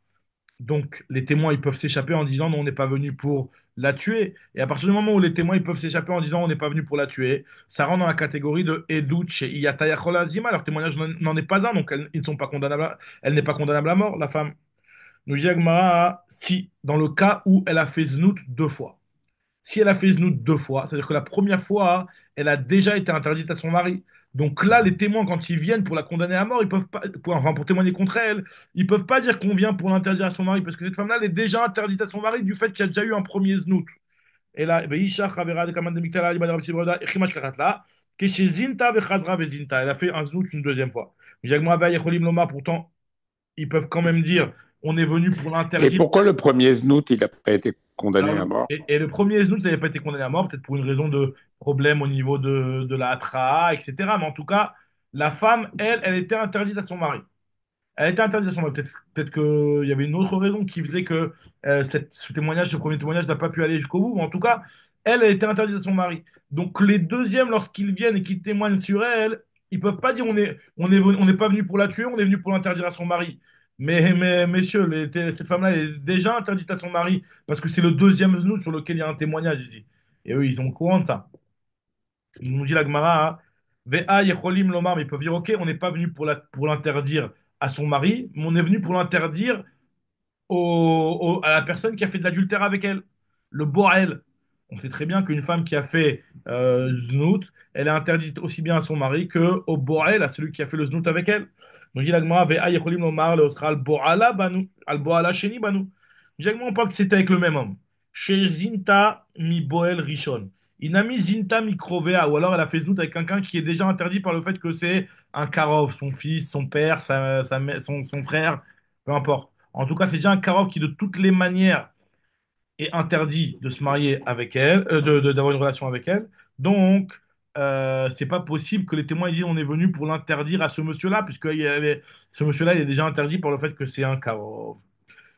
donc les témoins ils peuvent s'échapper en disant non, on n'est pas venu pour la tuer. Et à partir du moment où les témoins ils peuvent s'échapper en disant on n'est pas venu pour la tuer, ça rentre dans la catégorie de Edouch et Iyataya Zima. Leur témoignage n'en est pas un, donc ils ne sont pas condamnables. Elle n'est pas condamnable à mort, la femme. Nous dit Agmara, si, dans le cas où elle a fait znout deux fois. Si elle a fait znout deux fois, c'est-à-dire que la première fois, elle a déjà été interdite à son mari. Donc là, les témoins, quand ils viennent pour la condamner à mort, ils peuvent pas, enfin, pour témoigner contre elle, ils peuvent pas dire qu'on vient pour l'interdire à son mari, parce que cette femme-là, elle est déjà interdite à son mari du fait qu'il y a déjà eu un premier znout. Et là, eh ben, Isha, Chavera, de Kaman de Miktala, Ibn Rabbi Broda, Echimash Kakatla, Keshe Zinta, Vechazra, Vezinta. Elle a fait un znout une deuxième fois. Jagma, Yecholim Loma, pourtant, ils peuvent quand même dire on est venu pour Et l'interdire. pourquoi le premier Znout, il n'a pas été condamné Alors, à mort? et le premier Esnout n'avait pas été condamné à mort, peut-être pour une raison de problème au niveau de la Hatra, etc. Mais en tout cas, la femme, elle était interdite à son mari. Elle était interdite à son mari. Peut-être qu'il y avait une autre raison qui faisait que ce témoignage, ce premier témoignage n'a pas pu aller jusqu'au bout. Mais en tout cas, elle était interdite à son mari. Donc les deuxièmes, lorsqu'ils viennent et qu'ils témoignent sur elle, ils peuvent pas dire on n'est pas venu pour la tuer, on est venu pour l'interdire à son mari. Mais messieurs, cette femme-là est déjà interdite à son mari parce que c'est le deuxième znout sur lequel il y a un témoignage ici. Et eux, ils sont au courant de ça. Il nous dit la Gemara, hein, Ve'a yecholim lomar, mais ils peuvent dire, ok, on n'est pas venu pour l'interdire à son mari, mais on est venu pour l'interdire à la personne qui a fait de l'adultère avec elle, le Borel. On sait très bien qu'une femme qui a fait znout, elle est interdite aussi bien à son mari que au Borel, à celui qui a fait le znout avec elle. Donc, dit la Gemara, Ve'a yecholim lomar, le osra al-Boala banu, al-Boala sheni banu. On parle que c'était avec le même homme. Chez Zinta mi Boel Rishon. Il a mis Zinta mi Krovea, ou alors elle a fait znout avec quelqu'un qui est déjà interdit par le fait que c'est un Karov, son fils, son père, son frère, peu importe. En tout cas, c'est déjà un Karov qui, de toutes les manières, est interdit de se marier avec elle, d'avoir une relation avec elle. Donc, c'est pas possible que les témoins ils disent on est venu pour l'interdire à ce monsieur-là, puisque ce monsieur-là il est déjà interdit par le fait que c'est un karov.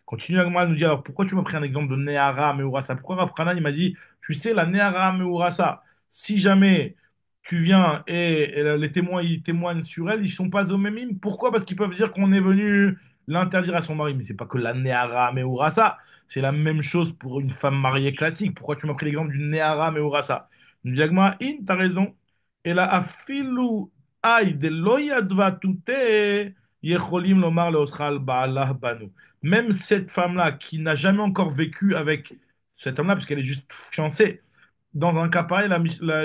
Continue Agma à nous dire, alors pourquoi tu m'as pris un exemple de Nehara Meurasa? Pourquoi Rav Hanan, il m'a dit, tu sais, la Nehara Meurasa, si jamais tu viens et les témoins ils témoignent sur elle, ils sont pas au même hymne. Pourquoi? Parce qu'ils peuvent dire qu'on est venu l'interdire à son mari. Mais c'est pas que la Nehara Meurasa, c'est la même chose pour une femme mariée classique. Pourquoi tu m'as pris l'exemple d'une Nehara Meurasa? Nous dit Agma, in, t'as raison. Et là, afilu ay de loyadva tute, yecholim lomar leoschal ba'alah banu. Même cette femme-là qui n'a jamais encore vécu avec cet homme-là, puisqu'elle est juste fiancée, dans un cas pareil,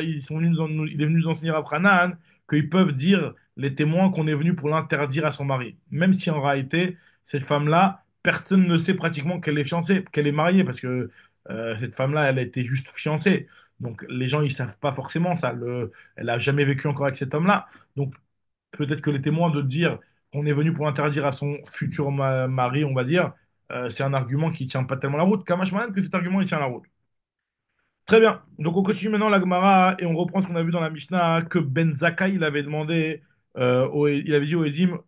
ils sont venus il est venu nous enseigner à Hanan qu'ils peuvent dire, les témoins, qu'on est venu pour l'interdire à son mari. Même si en réalité, cette femme-là, personne ne sait pratiquement qu'elle est fiancée, qu'elle est mariée, parce que cette femme-là, elle a été juste fiancée. Donc les gens, ils savent pas forcément ça. Elle a jamais vécu encore avec cet homme-là. Donc peut-être que les témoins de dire qu'on est venu pour interdire à son futur mari, on va dire, c'est un argument qui tient pas tellement la route. Kamash Malan, que cet argument il tient la route. Très bien. Donc on continue maintenant la Gemara et on reprend ce qu'on a vu dans la Mishnah que Ben Zakkai il avait demandé, il avait dit au Edim,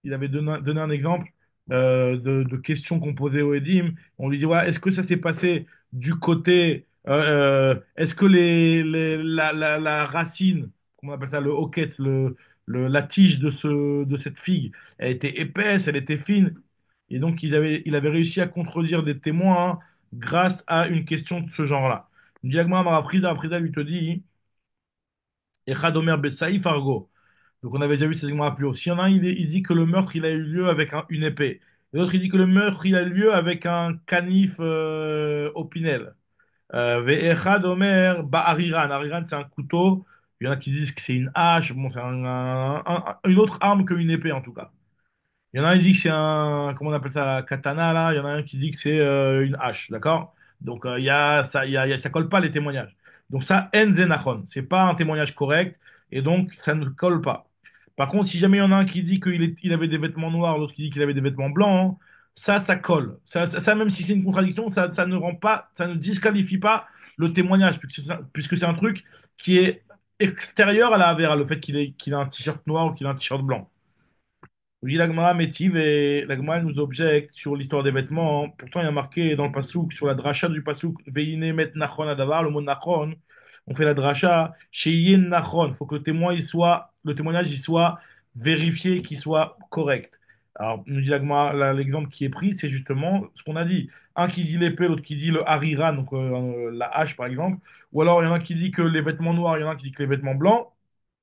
il avait donné un exemple de questions qu'on posait au Edim. On lui dit ouais, est-ce que ça s'est passé du côté, est-ce que la racine, comment on appelle ça, le hoquet, la tige de cette figue, elle était épaisse, elle était fine. Et donc il avait réussi à contredire des témoins hein, grâce à une question de ce genre-là. Diagma Marafrida, Frida lui te dit, Echad Omer Besaïf Argo. Donc on avait déjà vu ces segments plus haut. S'il y en a un, il dit que le meurtre, il a eu lieu avec une épée. Et l'autre, il dit que le meurtre, il a eu lieu avec un canif opinel. Ve'echad Omer Ba'ariran. Ariran, c'est un couteau. Il y en a qui disent que c'est une hache. Bon, c'est une autre arme qu'une épée, en tout cas. Il y en a un qui dit que c'est un, comment on appelle ça, la katana, là. Il y en a un qui dit que c'est une hache, d'accord? Donc, il y a, ça, ça colle pas les témoignages. Donc, ça, en zenachon. C'est pas un témoignage correct, et donc, ça ne colle pas. Par contre, si jamais il y en a un qui dit il avait des vêtements noirs, l'autre qui dit qu'il avait des vêtements blancs, hein, ça colle. Même si c'est une contradiction, ça ne rend pas, ça ne disqualifie pas le témoignage, puisque c'est un truc qui est extérieur à la Avera, le fait qu'il a un t-shirt noir ou qu'il a un t-shirt blanc. Oui, l'Agmara métive et l'Agmara nous objecte sur l'histoire des vêtements. Pourtant, il y a marqué dans le Passouk, sur la dracha du Passouk, Veine met nachon adavar, le mot nachon. On fait la dracha, chez Yen nachon. Il faut que le témoignage, il soit vérifié, qu'il soit correct. Alors, nous dit l'Agmara, l'exemple qui est pris, c'est justement ce qu'on a dit. Un qui dit l'épée, l'autre qui dit le harira, donc la hache par exemple. Ou alors, il y en a qui dit que les vêtements noirs, il y en a qui dit que les vêtements blancs,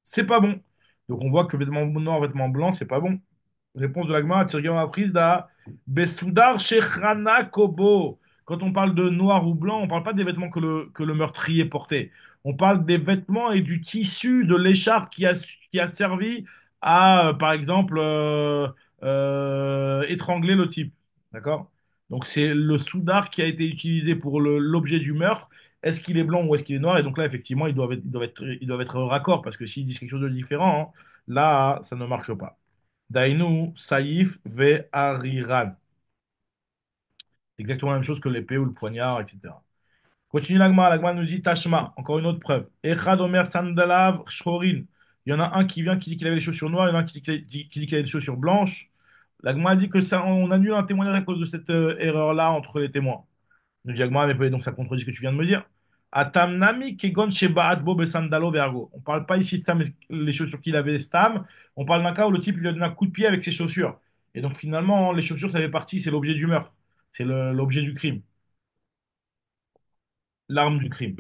c'est pas bon. Donc, on voit que vêtements noirs, vêtements blancs, c'est pas bon. Réponse de l'Agma, Tirgam apprise da Besudar Shechana Kobo. Quand on parle de noir ou blanc, on parle pas des vêtements que le meurtrier portait. On parle des vêtements et du tissu de l'écharpe qui a servi à, par exemple, étrangler le type. D'accord? Donc c'est le soudar qui a été utilisé pour l'objet du meurtre. Est-ce qu'il est blanc ou est-ce qu'il est noir? Et donc là, effectivement, ils doivent être raccord parce que s'ils disent quelque chose de différent, hein, là, ça ne marche pas. Dainu, Saïf, Ve, Ariran. C'est exactement la même chose que l'épée ou le poignard, etc. Continue l'agma. L'agma nous dit Tashma. Encore une autre preuve. Echad Omer Sandalav Shchorin. Il y en a un qui vient qui dit qu'il avait les chaussures noires, il y en a un qui dit qu'il avait les chaussures blanches. L'agma dit que ça, on annule un témoignage à cause de cette erreur-là entre les témoins. Nous dit l'agma, mais donc ça contredit ce que tu viens de me dire. Atamnami kegon shebaat bo besandalo vergo. On parle pas ici Stam, les chaussures qu'il avait Stam. On parle d'un cas où le type lui a donné un coup de pied avec ses chaussures. Et donc finalement, les chaussures, ça fait partie, c'est l'objet du meurtre. C'est l'objet du crime. L'arme du crime.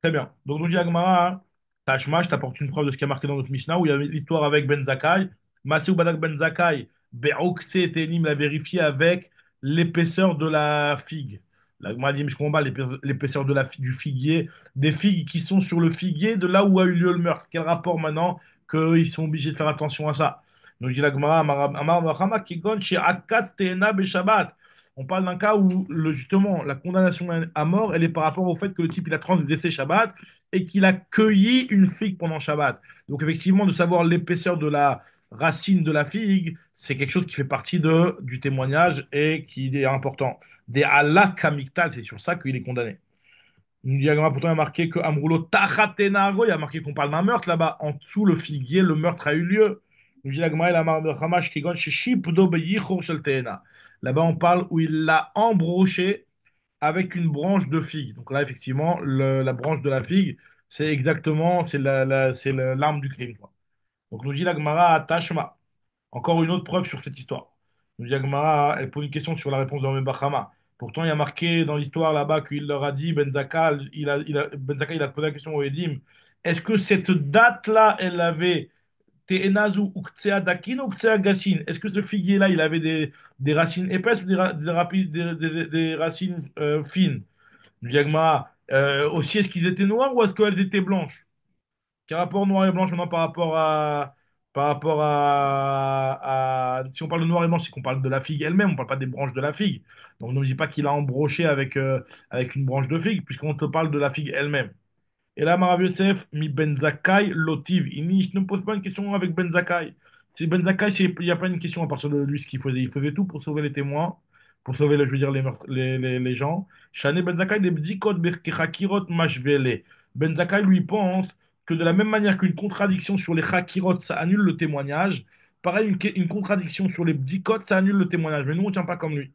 Très bien. Donc, nous dit Agmara, Tashma, je t'apporte une preuve de ce qui a marqué dans notre Mishnah, où il y avait l'histoire avec Ben Zakkai. Masé Badak Ben Zakkai, Be'oktse et Tenim l'a vérifié avec l'épaisseur de la figue. L'Agmara dit, mais je comprends pas l'épaisseur du figuier, des figues qui sont sur le figuier de là où a eu lieu le meurtre. Quel rapport maintenant qu'ils sont obligés de faire attention à ça? Donc, dit l'Agmara, Amar Machama, Kigon, chez Akat Teena Beshabbat. On parle d'un cas où, justement, la condamnation à mort, elle est par rapport au fait que le type, il a transgressé Shabbat et qu'il a cueilli une figue pendant Shabbat. Donc, effectivement, de savoir l'épaisseur de la racine de la figue, c'est quelque chose qui fait partie du témoignage et qui est important. Des Allah Kamiktal, c'est sur ça qu'il est condamné. Une diagramme, pourtant, il y a marqué que Amroulo Tachatenargo, il y a marqué qu'on parle d'un meurtre là-bas. En dessous, le figuier, le meurtre a eu lieu. Nous dit la Gemara, il a marqué Hamash Kigon, chez Shipdo Beyichor Shel Tehena. Là-bas, on parle où il l'a embroché avec une branche de figue. Donc là, effectivement, la branche de la figue, c'est exactement, c'est l'arme du crime, quoi. Donc nous dit la Gemara, Tashma. Encore une autre preuve sur cette histoire. Nous dit la Gemara, elle pose une question sur la réponse de Rami Bachama. Pourtant, il y a marqué dans l'histoire là-bas qu'il leur a dit, Ben Zakkai, Ben Zakkai, il a posé la question au Edim, est-ce que cette date-là, elle avait Te'enazu ou Ktsea Dakin ou Ktsea Gassin? Est-ce que ce figuier-là, il avait des racines épaisses ou des racines fines? Nous dit la Gemara, aussi, est-ce qu'ils étaient noirs ou est-ce qu'elles étaient blanches? Quel rapport noir et blanc maintenant si on parle de noir et blanc, c'est qu'on parle de la figue elle-même, on parle pas des branches de la figue. Donc ne me dis pas qu'il a embroché avec une branche de figue, puisqu'on te parle de la figue elle-même. Et là, Marav Yosef, mi Ben Zakkai, lotiv, ini, je ne me pose pas une question avec Ben Zakkai. C'est Ben Zakkai, il n'y a pas une question à partir de lui, ce qu'il faisait. Il faisait tout pour sauver les témoins, pour sauver, je veux dire, les gens. Shane Ben Zakkai, des bdikot, berkechakirot, mashvele. Ben Zakkai, lui, pense que de la même manière qu'une contradiction sur les chakirot, ça annule le témoignage, pareil, une contradiction sur les bdikot, ça annule le témoignage. Mais nous, on ne tient pas comme lui.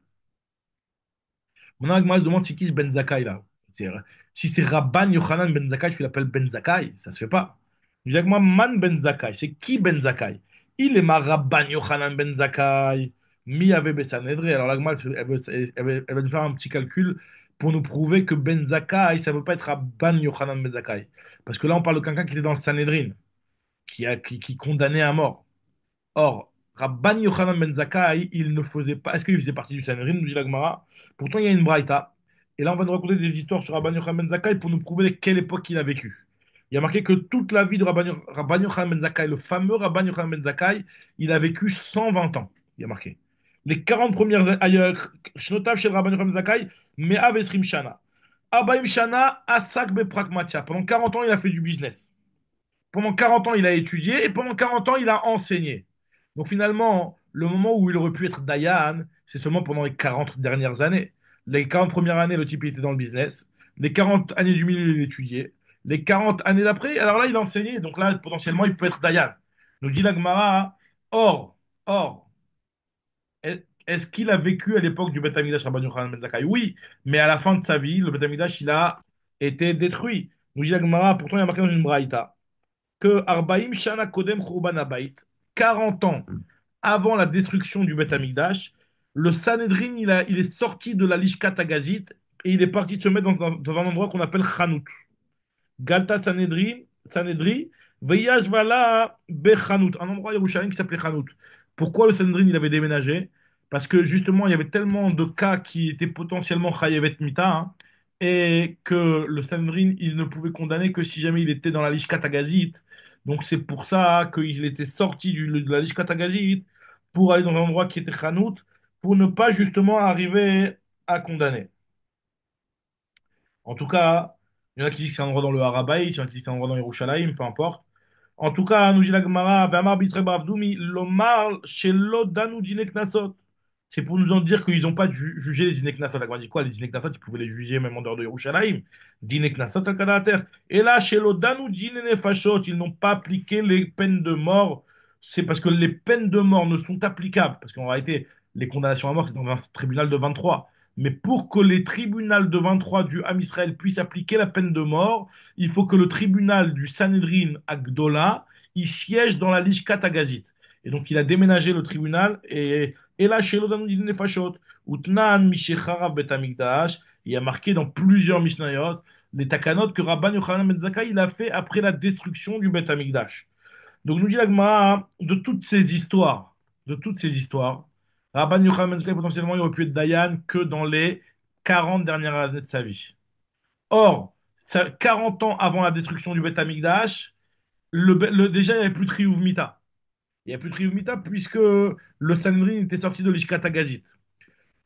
Maintenant, Agmara se demande c'est qui ce Ben Zakkai là. C'est- Si c'est Rabban Yochanan Ben Zakkai, tu l'appelles Ben Zakkai, ça se fait pas. Je dis Agmara, Man Ben Zakkai, c'est qui Ben Zakkai? Il est ma Rabban Yochanan Ben Zakkai, mi avait Bessanedri. Alors l'Agmara, elle va nous faire un petit calcul pour nous prouver que Ben Zakkai, ça ne veut pas être Rabban Yochanan Ben Zakkai. Parce que là, on parle de quelqu'un qui était dans le Sanhedrin, qui condamnait à mort. Or, Rabban Yochanan ben Zakkai, il ne faisait pas. Est-ce qu'il faisait partie du Sanhedrin, nous dit la Gemara. Pourtant, il y a une braïta. Et là, on va nous raconter des histoires sur Rabban Yochanan ben Zakkai pour nous prouver quelle époque il a vécu. Il y a marqué que toute la vie de Rabban Yochanan ben Zakkai, le fameux Rabban Yochanan ben Zakkai, il a vécu 120 ans. Il y a marqué. Les 40 premières années, Shnotav chez Rabban Yochanan ben Zakkai, Me'av Esrim Shana. Abaim Shana, Asak be Pragmatia. Pendant 40 ans, il a fait du business. Pendant 40 ans, il a étudié et pendant 40 ans, il a enseigné. Donc finalement, le moment où il aurait pu être Dayan, c'est seulement pendant les 40 dernières années. Les 40 premières années, le type il était dans le business. Les 40 années du milieu, il étudiait. Les 40 années d'après, alors là, il enseignait. Donc là, potentiellement, il peut être Dayan. Donc dit la Gemara, or, or, est-ce qu'il a vécu à l'époque du Beth Amikdash Rabban Yochanan ben Zakkai? Oui, mais à la fin de sa vie, le Beth Amikdash, il a été détruit. Donc dit la Gemara, pourtant, il y a marqué dans une braïta que Arbaïm Shana Kodem Khurban Abayit, 40 ans avant la destruction du Beth Amikdash, le Sanhedrin, il est sorti de la Lishkat Agazit et il est parti se mettre dans un endroit qu'on appelle Chanout. Galta Sanhedri, Veyash Vala Bechanout, un endroit à Yerushalayim qui s'appelait Chanout. Pourquoi le Sanhedrin il avait déménagé? Parce que justement, il y avait tellement de cas qui étaient potentiellement Chayevet Mita, hein, et que le Sanhedrin il ne pouvait condamner que si jamais il était dans la Lishkat Agazit. Donc c'est pour ça qu'il était sorti de la Lishkat Agazit pour aller dans un endroit qui était Chanout, pour ne pas justement arriver à condamner. En tout cas, il y en a qui disent que c'est un endroit dans le Harabaït, il y en a qui disent que c'est un endroit dans Yerushalayim, peu importe. En tout cas, nous dit la Gemara, V'amar bitre bavdoumi, lomar shelo danu dine knasot. C'est pour nous en dire qu'ils n'ont pas jugé les dine knasot. La Gemara dit quoi? Les dine knasot, ils pouvaient les juger même en dehors de Yerushalayim. Dine knasot al kadater. Et là, shelo danu dine nefashot, ils n'ont pas appliqué les peines de mort. C'est parce que les peines de mort ne sont applicables. Parce qu'en réalité, les condamnations à mort, c'est dans un tribunal de 23. Mais pour que les tribunaux de 23 du Ham Israël puissent appliquer la peine de mort, il faut que le tribunal du Sanhedrin Agdola, il siège dans la Lishkat Agazit. Et donc il a déménagé le tribunal et là, chez l'Odan Nefashot, Utnan Mishecharav Bet Amikdash, il y a marqué dans plusieurs Mishnayot, les takanot que Rabban Yochanan Ben Zakkai il a fait après la destruction du Bet Amikdash. Donc nous dit la Gemara, de toutes ces histoires, Rabban Yochanan Ben Zakkai, potentiellement, il aurait pu être Dayan que dans les 40 dernières années de sa vie. Or, 40 ans avant la destruction du Beth Amikdash, déjà, il n'y avait plus de Triyuv Mita. Il n'y avait plus de Triyuv Mita puisque le Sanhedrin était sorti de l'Ishkat Agazit.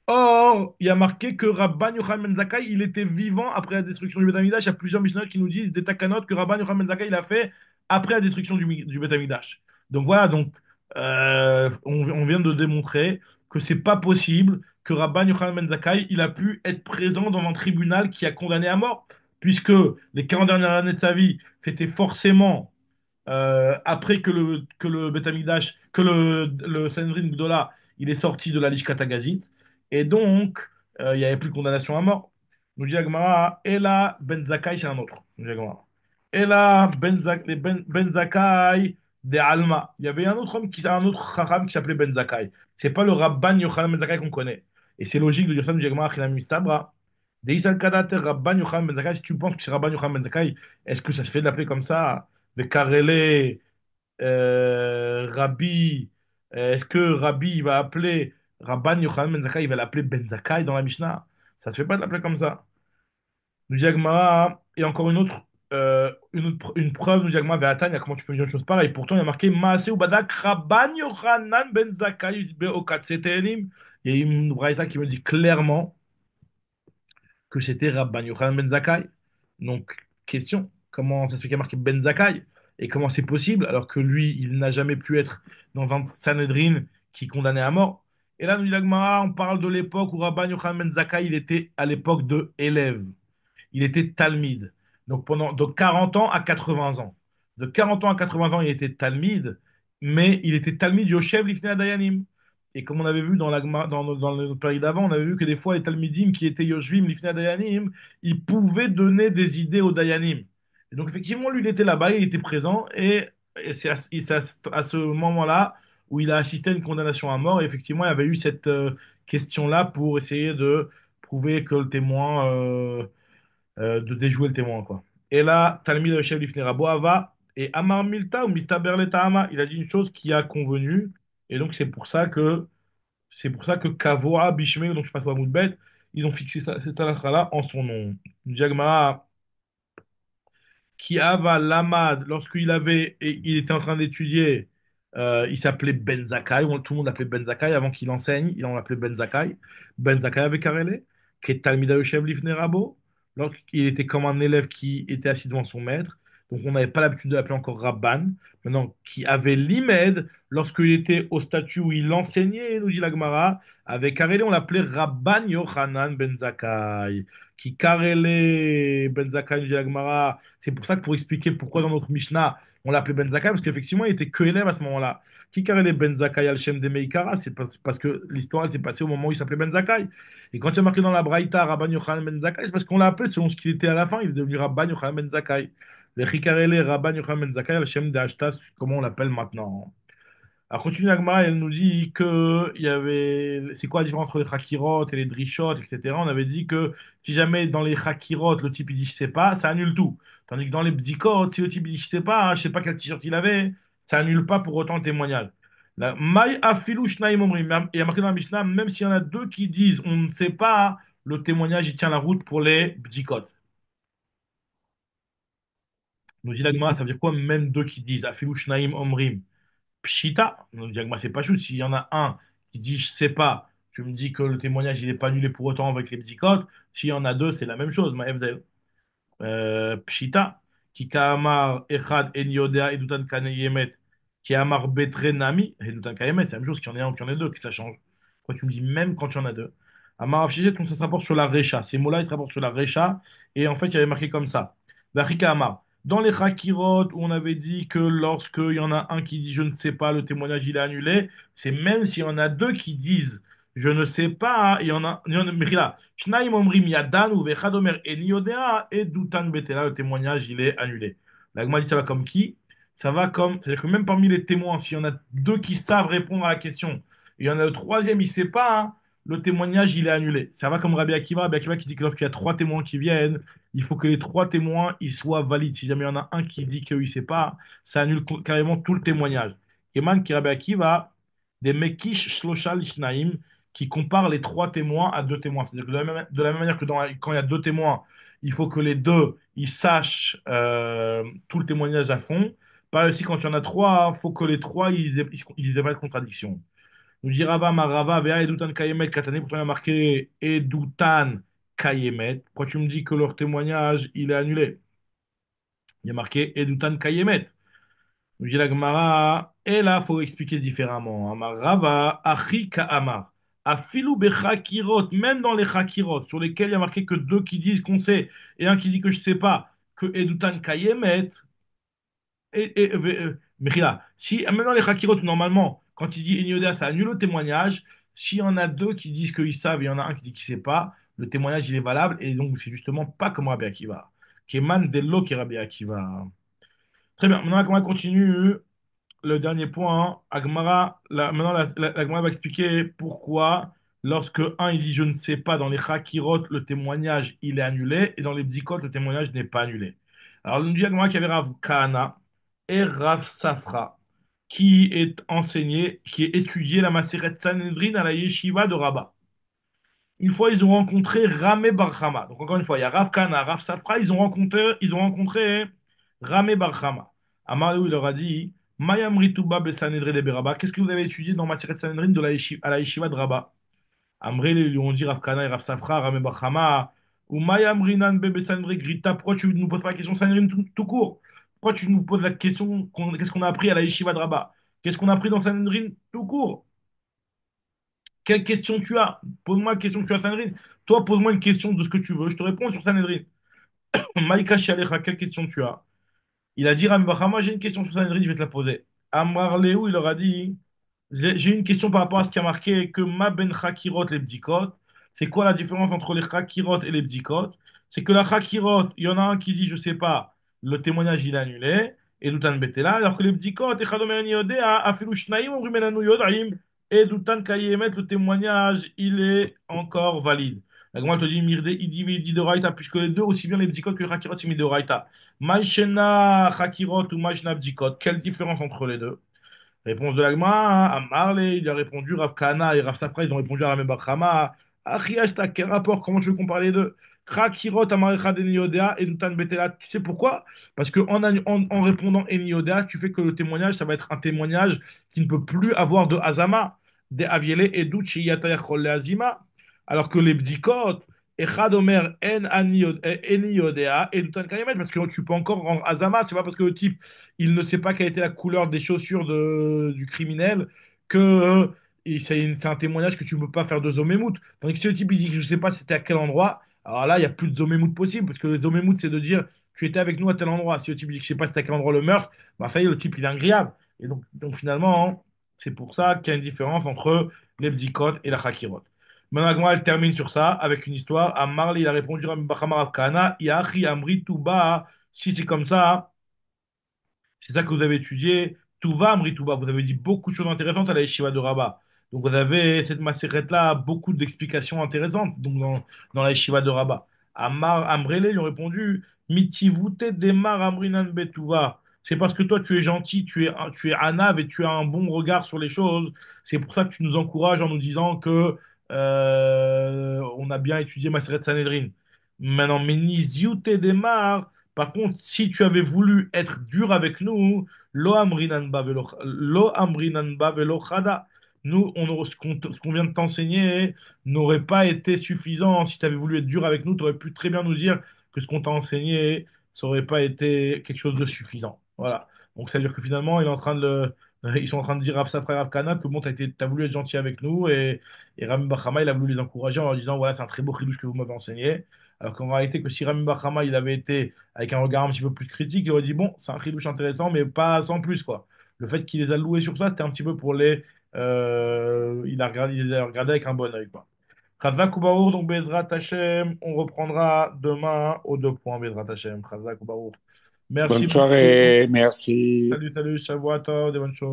Or, il y a marqué que Rabban Yochanan Ben Zakkai, il était vivant après la destruction du Beth Amikdash. Il y a plusieurs Mishnayot qui nous disent des takanot que Rabban Yochanan Ben Zakkai, il a fait après la destruction du Beth Amikdash. Donc voilà, donc on vient de démontrer que c'est pas possible que Rabban Yochanan Ben Zakkai, il a pu être présent dans un tribunal qui a condamné à mort. puisque les 40 dernières années de sa vie, c'était forcément après que le Beth Amikdash, que le Sanhedrin Gdola, il est sorti de la Lishkat Gazite, et donc il n'y avait plus de condamnation à mort. Nous dit Agmara, et là, Ben Zakkai, c'est un autre. Nous dit Agmara. Et là, Ben Zakkai des Alma. Il y avait un autre homme, un autre Chacham qui s'appelait Ben Zakkai. C'est pas le Rabban Yochanan Ben Zakkai qu'on connaît. Et c'est logique de dire ça, nous dit Agmara, Chinam Mistabra. Deisal Kadater Rabban Yochanan Ben Zakkai, si tu penses que c'est Rabban Yochanan Ben Zakkai, est-ce que ça se fait de l'appeler comme ça? De Karele, Rabbi, est-ce que Rabbi il va appeler Rabban Yochanan Ben Zakkai, il va l'appeler Ben Zakkai dans la Mishnah? Ça se fait pas de l'appeler comme ça. Nous dit Agmara, et encore une preuve, nous dit Agmara, Ve'atanya, comment tu peux me dire une chose pareille? Pourtant, il y a marqué Maase ou Badak Rabban Yochanan Ben Zakkai Be'okatsetenim. Il y a une braïta qui me dit clairement que c'était Rabban Yochanan Ben Zakkai. Donc, question, comment ça se fait qu'il y a marqué Ben Zakkai? Et comment c'est possible alors que lui, il n'a jamais pu être dans un Sanhedrin qui condamnait à mort? Et là, nous dit la Gemara, on parle de l'époque où Rabban Yochanan Ben Zakkai, il était à l'époque de élève. Il était Talmide. Donc pendant de 40 ans à 80 ans. De 40 ans à 80 ans, il était Talmide, mais il était Talmide Yoshev Lifnei Dayanim. Et comme on avait vu dans le période d'avant, on avait vu que des fois les Talmidim qui étaient Yoshvim Lifnei Dayanim, ils pouvaient donner des idées aux Dayanim. Et donc effectivement, lui, il était là-bas, il était présent, et c'est à ce moment-là où il a assisté à une condamnation à mort. Et effectivement, il y avait eu cette question-là pour essayer de prouver que le témoin de déjouer le témoin, quoi. Et là, Talmid Rechef Lifnei Rabo Ava et Amar Milta ou Mistaber le Tahama, il a dit une chose qui a convenu, et donc c'est pour ça que Kavoa, Bishmei, donc je passe au Moudbet, ils ont fixé ça, cette halakha-là en son nom. Jagmara qui Ava Lamad, et il était en train d'étudier, il s'appelait Ben Zakkai, tout le monde l'appelait Ben Zakkai, avant qu'il enseigne, il en appelait Ben Zakkai. Ben Zakkai avec Karele, qui est Talmida Yoshev Lifnei Rabo, lorsqu'il était comme un élève qui était assis devant son maître, donc on n'avait pas l'habitude de l'appeler encore Rabban, maintenant, qui avait l'Imed, lorsqu'il était au statut où il enseignait, nous dit la Gemara, avec Karele, on l'appelait Rabban Yochanan Ben Zakkai qui Karele Ben Zakkai, nous dit la Gemara. C'est pour ça que pour expliquer pourquoi dans notre Mishnah, on l'appelait Ben Zakkai, parce qu'effectivement, il était que élève à ce moment-là. Qui Karele Ben Zakkai al-Shem de Meikara, c'est parce que l'histoire, elle s'est passée au moment où il s'appelait Ben Zakkai. Et quand il y a marqué dans la Braïta Rabban Yochanan Ben Zakkai, c'est parce qu'on l'a appelé selon ce qu'il était à la fin, il est devenu Rabban Yochanan Ben Zakkai. Le Chikarele Rabban Yochanan Ben Zakkai al-Shem de Ashtas, comment on l'appelle maintenant. Alors, continue Agma, elle nous dit que il y avait. C'est quoi la différence entre les Hakirot et les Drishot, etc. On avait dit que si jamais dans les Hakirot, le type il dit je sais pas, ça annule tout. Tandis que dans les Bdikot, si le type il dit je sais pas, je sais pas quel t-shirt il avait, ça annule pas pour autant le témoignage. La Maï afilu shnaim omrim. Il y a marqué dans la Mishnah, même s'il y en a deux qui disent on ne sait pas, le témoignage il tient la route pour les Bdikot. Nous dit l'Agma, ça veut dire quoi même deux qui disent afilu shnaim omrim? Pshita, on dit que moi c'est pas chou. S'il y en a un qui dit je sais pas, tu me dis que le témoignage il est pas annulé pour autant avec les psychotes. S'il y en a deux, c'est la même chose, ma FDL. Pshita, qui Kamar Echad En Yodea Edutan Kane Yemet, qui Amar Betre Nami, Edutan Kane Yemet, c'est la même chose qu'il y en ait un ou qu'il y en ait deux, que ça change. Quand tu me dis même quand il y en a deux. Amar Afshichet, donc ça se rapporte sur la Recha. Ces mots-là, ils se rapportent sur la Recha, et en fait, il y avait marqué comme ça. Vachika Amar. Dans les Chakirot, où on avait dit que lorsqu'il y en a un qui dit je ne sais pas, le témoignage il est annulé, c'est même s'il y en a deux qui disent je ne sais pas, mais là, Shnaim omrim yadan ou vechad omer eni yodea et doutan betela, le témoignage il est annulé. La Gemara dit ça va comme qui? Ça va comme, c'est-à-dire que même parmi les témoins, s'il y en a deux qui savent répondre à la question, et il y en a le troisième, il sait pas, hein, le témoignage il est annulé. Ça va comme Rabbi Akiva qui dit que lorsqu'il y a trois témoins qui viennent, il faut que les trois témoins ils soient valides. Si jamais il y en a un qui dit qu'il ne sait pas, ça annule carrément tout le témoignage. Keman qui Rabbi Akiva, des mekish shloshal shnaim, qui compare les trois témoins à deux témoins. C'est-à-dire que de la même manière que quand il y a deux témoins, il faut que les deux ils sachent tout le témoignage à fond. Pas aussi quand il y en a trois, il faut que les trois ils aient pas de contradiction. Nous dit Rava Marava, Vea Edutan Kayemet, Katane, pourtant il y a marqué Edutan Kayemet. Pourquoi tu me dis que leur témoignage il est annulé? Il y a marqué Edutan Kayemet. Nous dit la Gemara, et là, il faut expliquer différemment. Amar Rava, Achi Amar. À filou bechakirot, même dans les chakirot, sur lesquels il y a marqué que deux qui disent qu'on sait et un qui dit que je sais pas, que Edutan Kayemet, Mechila, si maintenant les chakirot, normalement, quand il dit Enioda, ça annule le témoignage. S'il y en a deux qui disent qu'ils savent et il y en a un qui dit qu'il ne sait pas, le témoignage il est valable et donc c'est justement pas comme Rabbi Akiva. Keman Dello qui est Rabbi Akiva. Très bien, maintenant on continue le dernier point. Hein. Agmara, maintenant la Gemara va expliquer pourquoi, lorsque un il dit je ne sais pas, dans les chakirot, le témoignage il est annulé et dans les bdikot, le témoignage n'est pas annulé. Alors, nous dit Agmara qu'il y avait Rav Kahana et Rav Safra qui est enseigné, qui est étudié la Maseret Sanhedrin à la Yeshiva de Rabat. Une fois, ils ont rencontré Ramé Bar Chama. Donc, encore une fois, il y a Rav Kana, Rav Safra, ils ont rencontré Ramé Bar Chama. Amarou, il leur a dit, Mayam Ritouba Besanedre de Beraba, qu'est-ce que vous avez étudié dans Maseret Sanhedrin à la Yeshiva de Rabat? Amré, ils lui ont dit Rav Kana et Rav Safra, Ramé Bar Chama, ou Mayam Rinan Be Besanedre Grita, pourquoi tu nous poses pas la question Sanhedrin tout court? Pourquoi tu nous poses la question, qu'est-ce qu'on a appris à la Yeshiva de Rabat? Qu'est-ce qu'on a appris dans Sanhedrin tout court? Quelle question tu as? Pose-moi la question que tu as, Sanhedrin. Toi, pose-moi une question de ce que tu veux. Je te réponds sur Sanhedrin. Maïka Shialecha, quelle question tu as? Il a dit Rami Bachama, j'ai une question sur Sanhedrin, je vais te la poser. Amar Léou, il leur a dit, j'ai une question par rapport à ce qui a marqué que ma ben chakirot les bdikot. C'est quoi la différence entre les chakirot et les bdikot? C'est que la chakirot, il y en a un qui dit je sais pas, le témoignage il est annulé, et Doutan Betela, alors que les bdikot, echad omer ani yodea, afilu shnaim omrim enanu yodaim, et Doutan Kayemet, le témoignage il est encore valide. La Gemara te dit Mirde, il dit de Raïta, puisque les deux, aussi bien les bdikot que les chakirot, c'est mis de Raïta. Maïshena chakirot ou maïshena bdikot, quelle différence entre les deux? Réponse de l'Agma, à Marley, il a répondu, Rav Kana et Rav Safra, ils ont répondu à Rame Bachama. Achiashta, quel rapport? Comment tu veux comparer les deux? Krakirot, Amarecha, Eniodea, et Doutan Betela. Tu sais pourquoi? Parce que en répondant Eniodea, tu fais que le témoignage, ça va être un témoignage qui ne peut plus avoir de Azama, de Aviele, et Douchi, Yatayachol, Azima. Alors que les Bdikot, Echad Omer, Eniodea, et Doutan Kayemet, parce que tu peux encore rendre Azama, c'est pas parce que le type il ne sait pas quelle était la couleur des chaussures du criminel, que c'est un témoignage que tu ne peux pas faire de zomémout. Tandis que si le type il dit que je ne sais pas c'était à quel endroit, alors là, il n'y a plus de zomémout possible, parce que le zomémout, c'est de dire tu étais avec nous à tel endroit. Si le type dit que je ne sais pas c'était à quel endroit le meurtre, bah ça y est, le type il est ingriable. Et donc finalement, hein, c'est pour ça qu'il y a une différence entre les bzikot et la chakirot. Maintenant, Agma, elle termine sur ça avec une histoire. À Marley, il a répondu à Mbachama Rav Kahana, Yachi Amri Touba. Si c'est comme ça, c'est ça que vous avez étudié. Touva, Amri Touba, vous avez dit beaucoup de choses intéressantes à la Yeshiva de Rabat. Donc vous avez cette macérette-là, beaucoup d'explications intéressantes donc dans la Yeshiva de Rabat. Amrele lui ont répondu, Mitivute Demar Amrinan Betouva. C'est parce que toi tu es gentil, tu es anav et tu as un bon regard sur les choses. C'est pour ça que tu nous encourages en nous disant que on a bien étudié Maseret Sanhedrin. Maintenant, Meniziute Demar. Par contre, si tu avais voulu être dur avec nous, lo amrinan ba velo chada. Nous, ce qu'on vient de t'enseigner n'aurait pas été suffisant. Si tu avais voulu être dur avec nous, tu aurais pu très bien nous dire que ce qu'on t'a enseigné, ça aurait pas été quelque chose de suffisant. Voilà. Donc, c'est-à-dire que finalement, ils sont en train de dire Rav Safra et Rav Kana que bon, t'as voulu être gentil avec nous et Rami Bachama, il a voulu les encourager en leur disant, voilà, c'est un très beau chidouche que vous m'avez enseigné. Alors qu'en réalité, que si Rami Bachama, il avait été avec un regard un petit peu plus critique, il aurait dit, bon, c'est un chidouche intéressant, mais pas sans plus, quoi. Le fait qu'il les a loués sur ça, c'était un petit peu pour il les a regardés avec un bon œil, quoi. Chazak Ubaour, donc Bezrat Hashem, on reprendra demain aux deux points, Bezrat Hashem. Chazak Ubaour. Merci Bonne beaucoup. soirée, merci. Salut, salut, Shavua Tov, des bonnes choses.